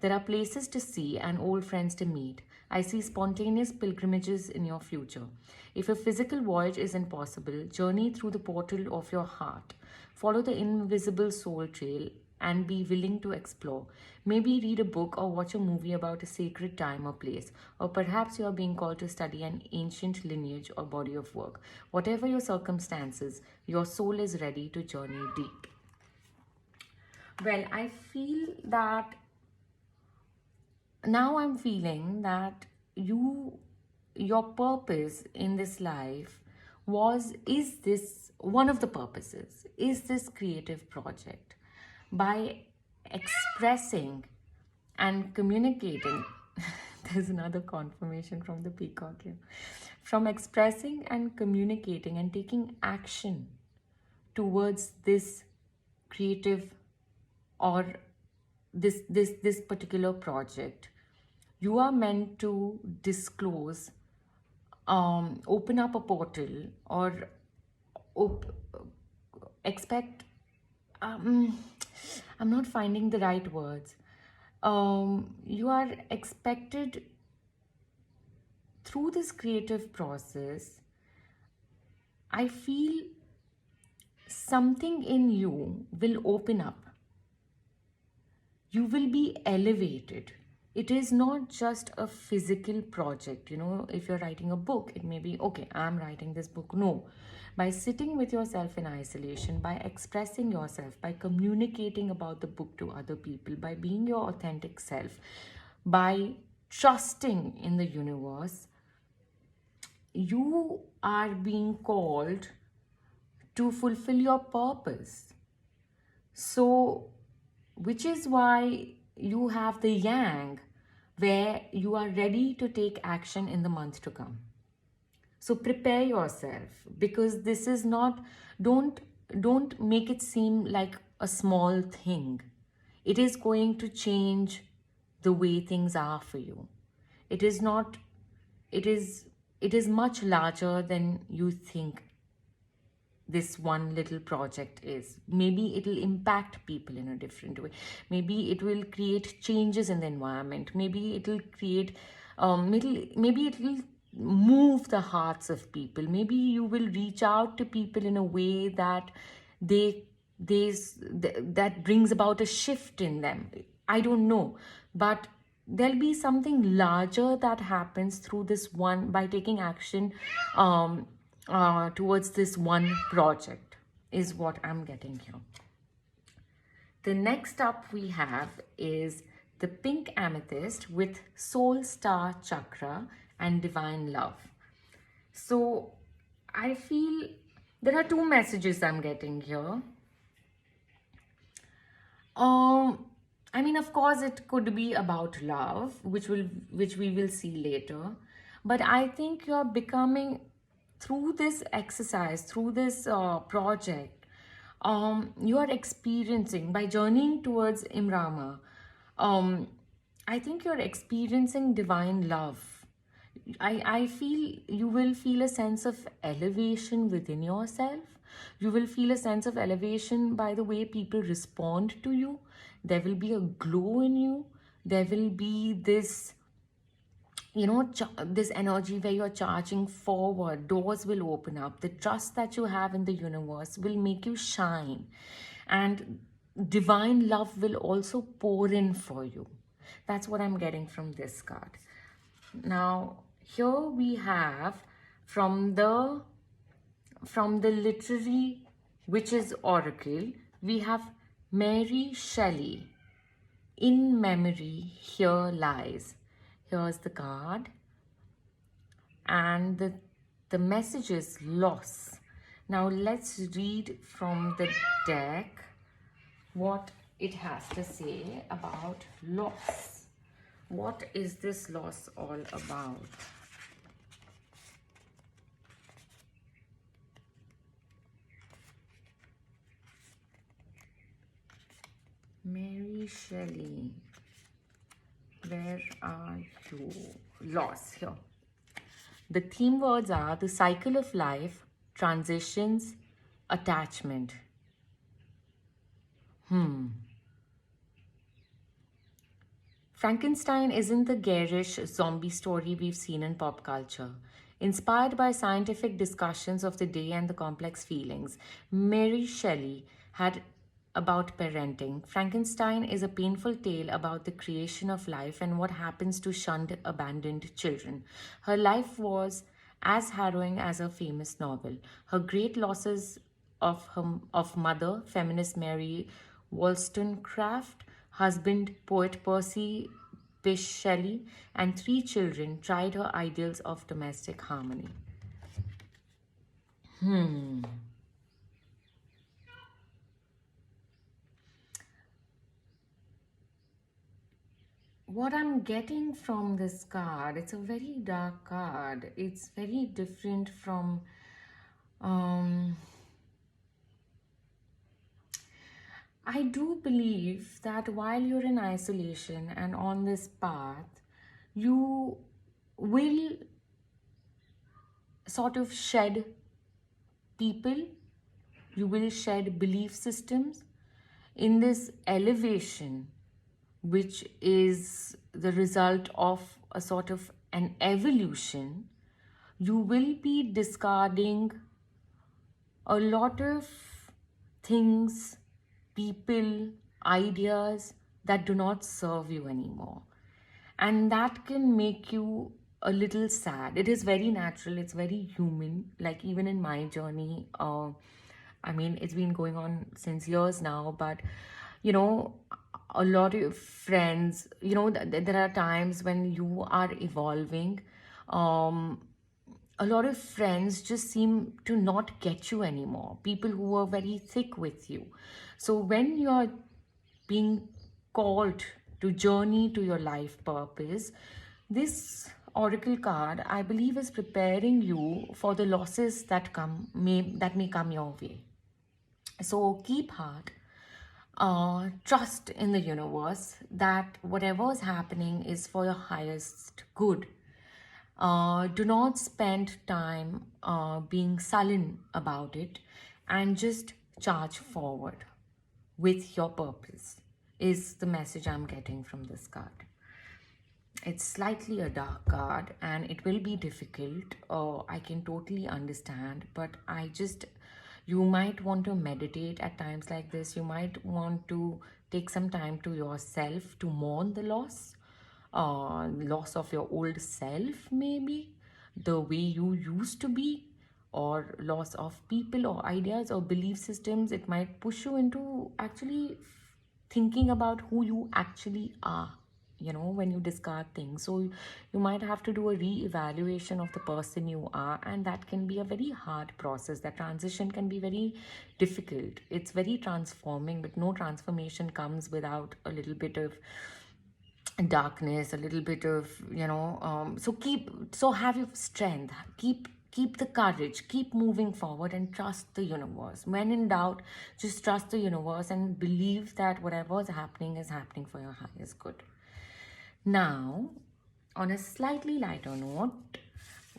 There are places to see and old friends to meet. I see spontaneous pilgrimages in your future. If a physical voyage isn't possible, journey through the portal of your heart. Follow the invisible soul trail and be willing to explore. Maybe read a book or watch a movie about a sacred time or place. Or perhaps you are being called to study an ancient lineage or body of work. Whatever your circumstances, your soul is ready to journey deep. Well, I feel that now I'm feeling that your purpose in this life is this one of the purposes, is this creative project. By expressing and communicating, there's another confirmation from the peacock here. From expressing and communicating and taking action towards this creative or this particular project, you are meant to disclose, open up a portal, or expect. I'm not finding the right words. You are expected through this creative process. I feel something in you will open up. You will be elevated. It is not just a physical project. If you're writing a book, it may be, okay, I'm writing this book. No. By sitting with yourself in isolation, by expressing yourself, by communicating about the book to other people, by being your authentic self, by trusting in the universe, you are being called to fulfill your purpose. So, which is why you have the yang, where you are ready to take action in the month to come. So prepare yourself, because this is not, don't make it seem like a small thing. It is going to change the way things are for you. It is much larger than you think this one little project is. Maybe it will impact people in a different way. Maybe it will create changes in the environment. Maybe it will create, maybe it will move the hearts of people. Maybe you will reach out to people in a way that that brings about a shift in them. I don't know, but there'll be something larger that happens through this one, by taking action towards this one project, is what I'm getting here. The next up we have is the pink amethyst with soul star chakra and divine love. So I feel there are two messages I'm getting here. I mean, of course, it could be about love, which we will see later. But I think you're becoming, through this exercise, through this project, you are experiencing, by journeying towards Imrama, I think you're experiencing divine love. I feel you will feel a sense of elevation within yourself. You will feel a sense of elevation by the way people respond to you. There will be a glow in you. There will be this, this energy where you're charging forward. Doors will open up. The trust that you have in the universe will make you shine. And divine love will also pour in for you. That's what I'm getting from this card. Now, Here we have from the literary witches oracle, we have Mary Shelley. In memory, here lies. Here's the card, and the message is loss. Now let's read from the deck what it has to say about loss. What is this loss all about? Mary Shelley, where are you? Loss here. The theme words are the cycle of life, transitions, attachment. Frankenstein isn't the garish zombie story we've seen in pop culture. Inspired by scientific discussions of the day and the complex feelings Mary Shelley had about parenting, Frankenstein is a painful tale about the creation of life and what happens to shunned, abandoned children. Her life was as harrowing as her famous novel. Her great losses of mother, feminist Mary Wollstonecraft, husband, poet Percy Bysshe Shelley, and 3 children tried her ideals of domestic harmony. What I'm getting from this card, it's a very dark card. It's very different from I do believe that while you're in isolation and on this path, you will sort of shed people, you will shed belief systems in this elevation, which is the result of a sort of an evolution. You will be discarding a lot of things, people, ideas that do not serve you anymore. And that can make you a little sad. It is very natural, it's very human. Like, even in my journey, I mean, it's been going on since years now, but you know, a lot of friends, you know, there are times when you are evolving. A lot of friends just seem to not get you anymore. People who are very thick with you. So when you're being called to journey to your life purpose, this oracle card, I believe, is preparing you for the losses that may come your way. So keep heart. Trust in the universe that whatever is happening is for your highest good. Do not spend time being sullen about it, and just charge forward with your purpose, is the message I'm getting from this card. It's slightly a dark card and it will be difficult. I can totally understand, but you might want to meditate at times like this. You might want to take some time to yourself to mourn the loss of your old self, maybe the way you used to be, or loss of people or ideas or belief systems. It might push you into actually thinking about who you actually are, you know, when you discard things. So you might have to do a re-evaluation of the person you are, and that can be a very hard process. That transition can be very difficult. It's very transforming, but no transformation comes without a little bit of darkness, a little bit of, you know, so have your strength, keep the courage, keep moving forward, and trust the universe. When in doubt, just trust the universe and believe that whatever is happening for your highest good. Now, on a slightly lighter note,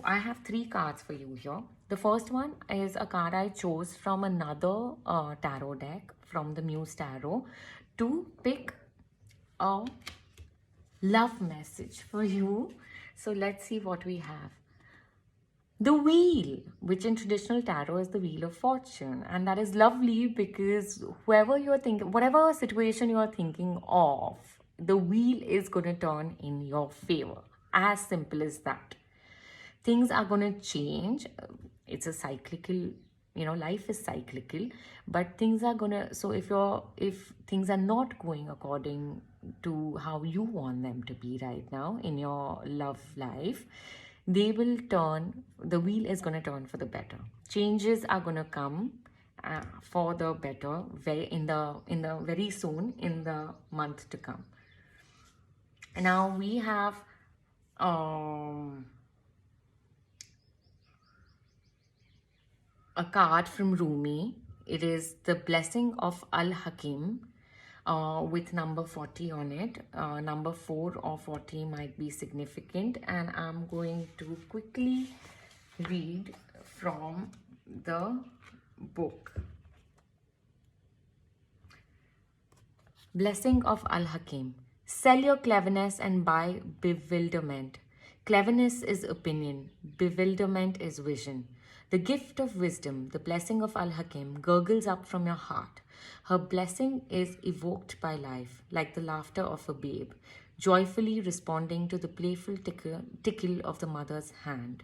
I have 3 cards for you here. The first one is a card I chose from another tarot deck from the Muse Tarot to pick a love message for you. So let's see what we have. The wheel, which in traditional tarot is the wheel of fortune, and that is lovely because whatever situation you're thinking of, the wheel is going to turn in your favor. As simple as that. Things are going to change. It's a cyclical, life is cyclical, but things are going to, so if things are not going according to how you want them to be right now in your love life, the wheel is going to turn for the better. Changes are going to come for the better in the very soon, in the month to come. Now we have a card from Rumi. It is the blessing of Al Hakim, with number 40 on it. Number 4 or 40 might be significant, and I'm going to quickly read from the book. Blessing of Al Hakim. Sell your cleverness and buy bewilderment. Cleverness is opinion, bewilderment is vision. The gift of wisdom, the blessing of Al Hakim, gurgles up from your heart. Her blessing is evoked by life, like the laughter of a babe, joyfully responding to the playful tickle of the mother's hand.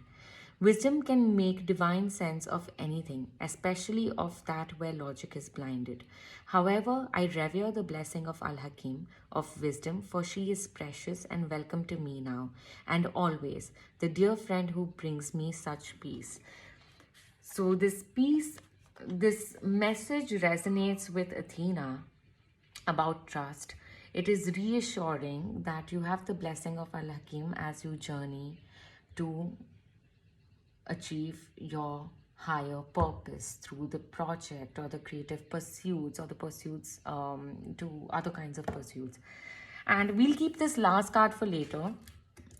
Wisdom can make divine sense of anything, especially of that where logic is blinded. However, I revere the blessing of Al Hakim, of wisdom, for she is precious and welcome to me now, and always, the dear friend who brings me such peace. So, this message resonates with Athena about trust. It is reassuring that you have the blessing of Al Hakim as you journey to achieve your higher purpose through the project or the creative pursuits or the pursuits to other kinds of pursuits. And we'll keep this last card for later.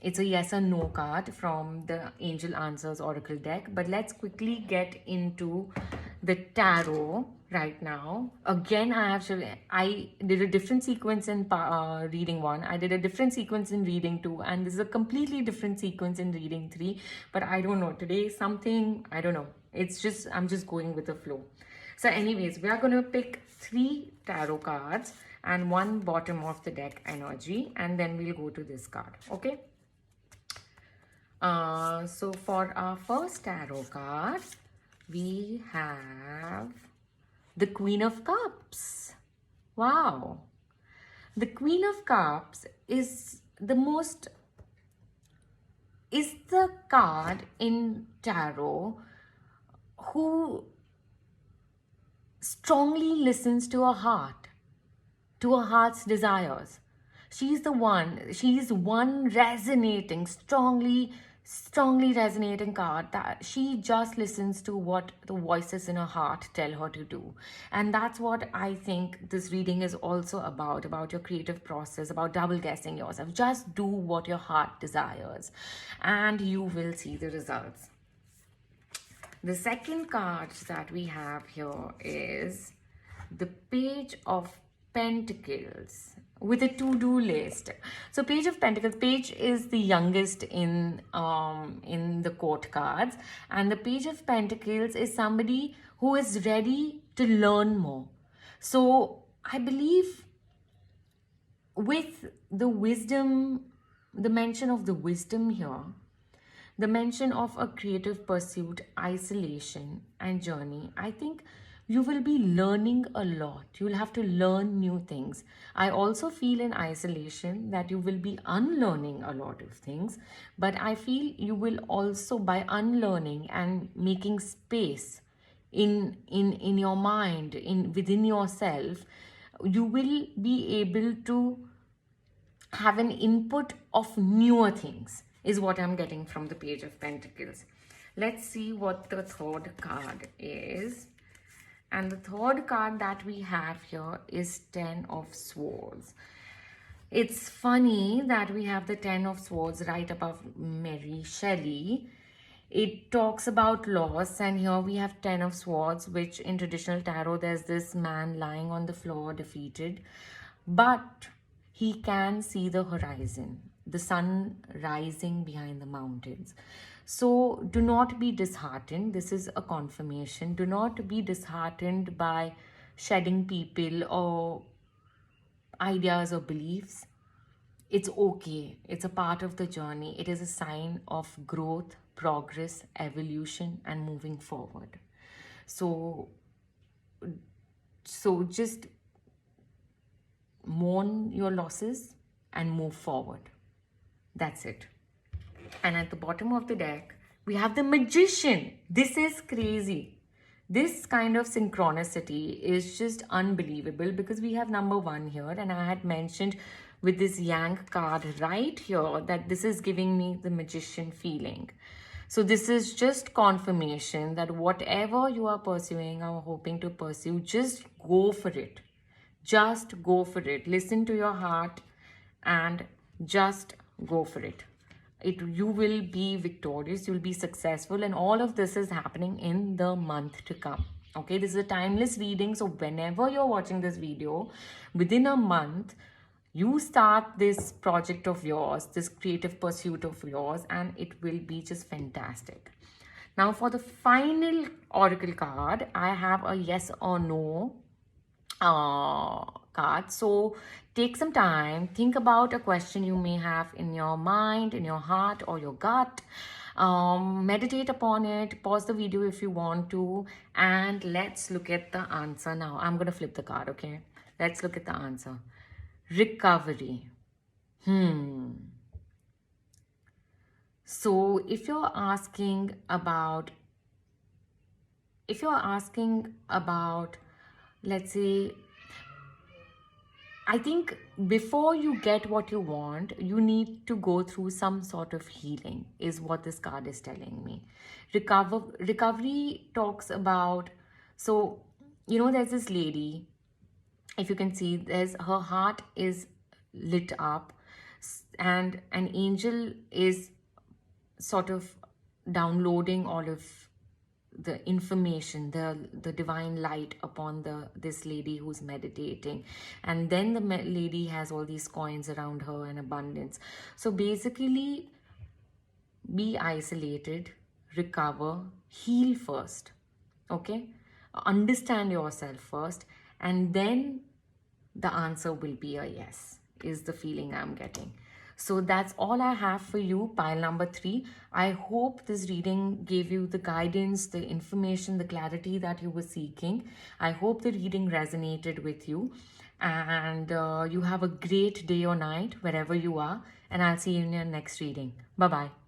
It's a yes or no card from the Angel Answers Oracle deck. But let's quickly get into the tarot right now. Again, I did a different sequence in reading 1. I did a different sequence in reading 2. And this is a completely different sequence in reading 3. But I don't know. Today, I don't know. I'm just going with the flow. So anyways, we are going to pick 3 tarot cards and 1 bottom of the deck energy. And then we'll go to this card. Okay? So for our first tarot card, we have the Queen of Cups. Wow. The Queen of Cups is the card in tarot who strongly listens to her heart, to her heart's desires. She's one resonating, strongly resonating card, that she just listens to what the voices in her heart tell her to do. And that's what I think this reading is also about your creative process, about double guessing yourself. Just do what your heart desires and you will see the results. The second card that we have here is the Page of Pentacles with a to-do list. So Page of Pentacles, Page is the youngest in the court cards, and the Page of Pentacles is somebody who is ready to learn more. So I believe with the wisdom, the mention of the wisdom here, the mention of a creative pursuit, isolation and journey, I think you will be learning a lot. You will have to learn new things. I also feel in isolation that you will be unlearning a lot of things, but I feel you will also, by unlearning and making space in your mind, within yourself, you will be able to have an input of newer things, is what I'm getting from the Page of Pentacles. Let's see what the third card is. And the third card that we have here is 10 of Swords. It's funny that we have the 10 of Swords right above Mary Shelley. It talks about loss, and here we have 10 of Swords, which in traditional tarot, there's this man lying on the floor defeated. But he can see the horizon, the sun rising behind the mountains. So do not be disheartened. This is a confirmation. Do not be disheartened by shedding people or ideas or beliefs. It's okay. It's a part of the journey. It is a sign of growth progress, evolution, and moving forward. So, so just mourn your losses and move forward. That's it. And at the bottom of the deck, we have the Magician. This is crazy. This kind of synchronicity is just unbelievable because we have number 1 here, and I had mentioned with this Yank card right here that this is giving me the Magician feeling. So this is just confirmation that whatever you are pursuing or hoping to pursue, just go for it. Just go for it. Listen to your heart and just go for it. You will be victorious, you'll be successful, and all of this is happening in the month to come. Okay, this is a timeless reading, so whenever you're watching this video, within a month, you start this project of yours, this creative pursuit of yours, and it will be just fantastic. Now for the final oracle card, I have a yes or no card. So take some time, think about a question you may have in your mind, in your heart, or your gut. Meditate upon it, pause the video if you want to, and let's look at the answer now. I'm going to flip the card, okay? Let's look at the answer. Recovery. So if you're asking about, let's say, I think before you get what you want, you need to go through some sort of healing, is what this card is telling me. Recovery talks about, so, you know, there's this lady, if you can see, her heart is lit up, and an angel is sort of downloading all of the information, the divine light upon this lady who's meditating, and then the lady has all these coins around her and abundance. So basically, be isolated, recover, heal first, okay? Understand yourself first, and then the answer will be a yes, is the feeling I'm getting. So that's all I have for you, pile number 3. I hope this reading gave you the guidance, the information, the clarity that you were seeking. I hope the reading resonated with you. And you have a great day or night wherever you are. And I'll see you in your next reading. Bye-bye.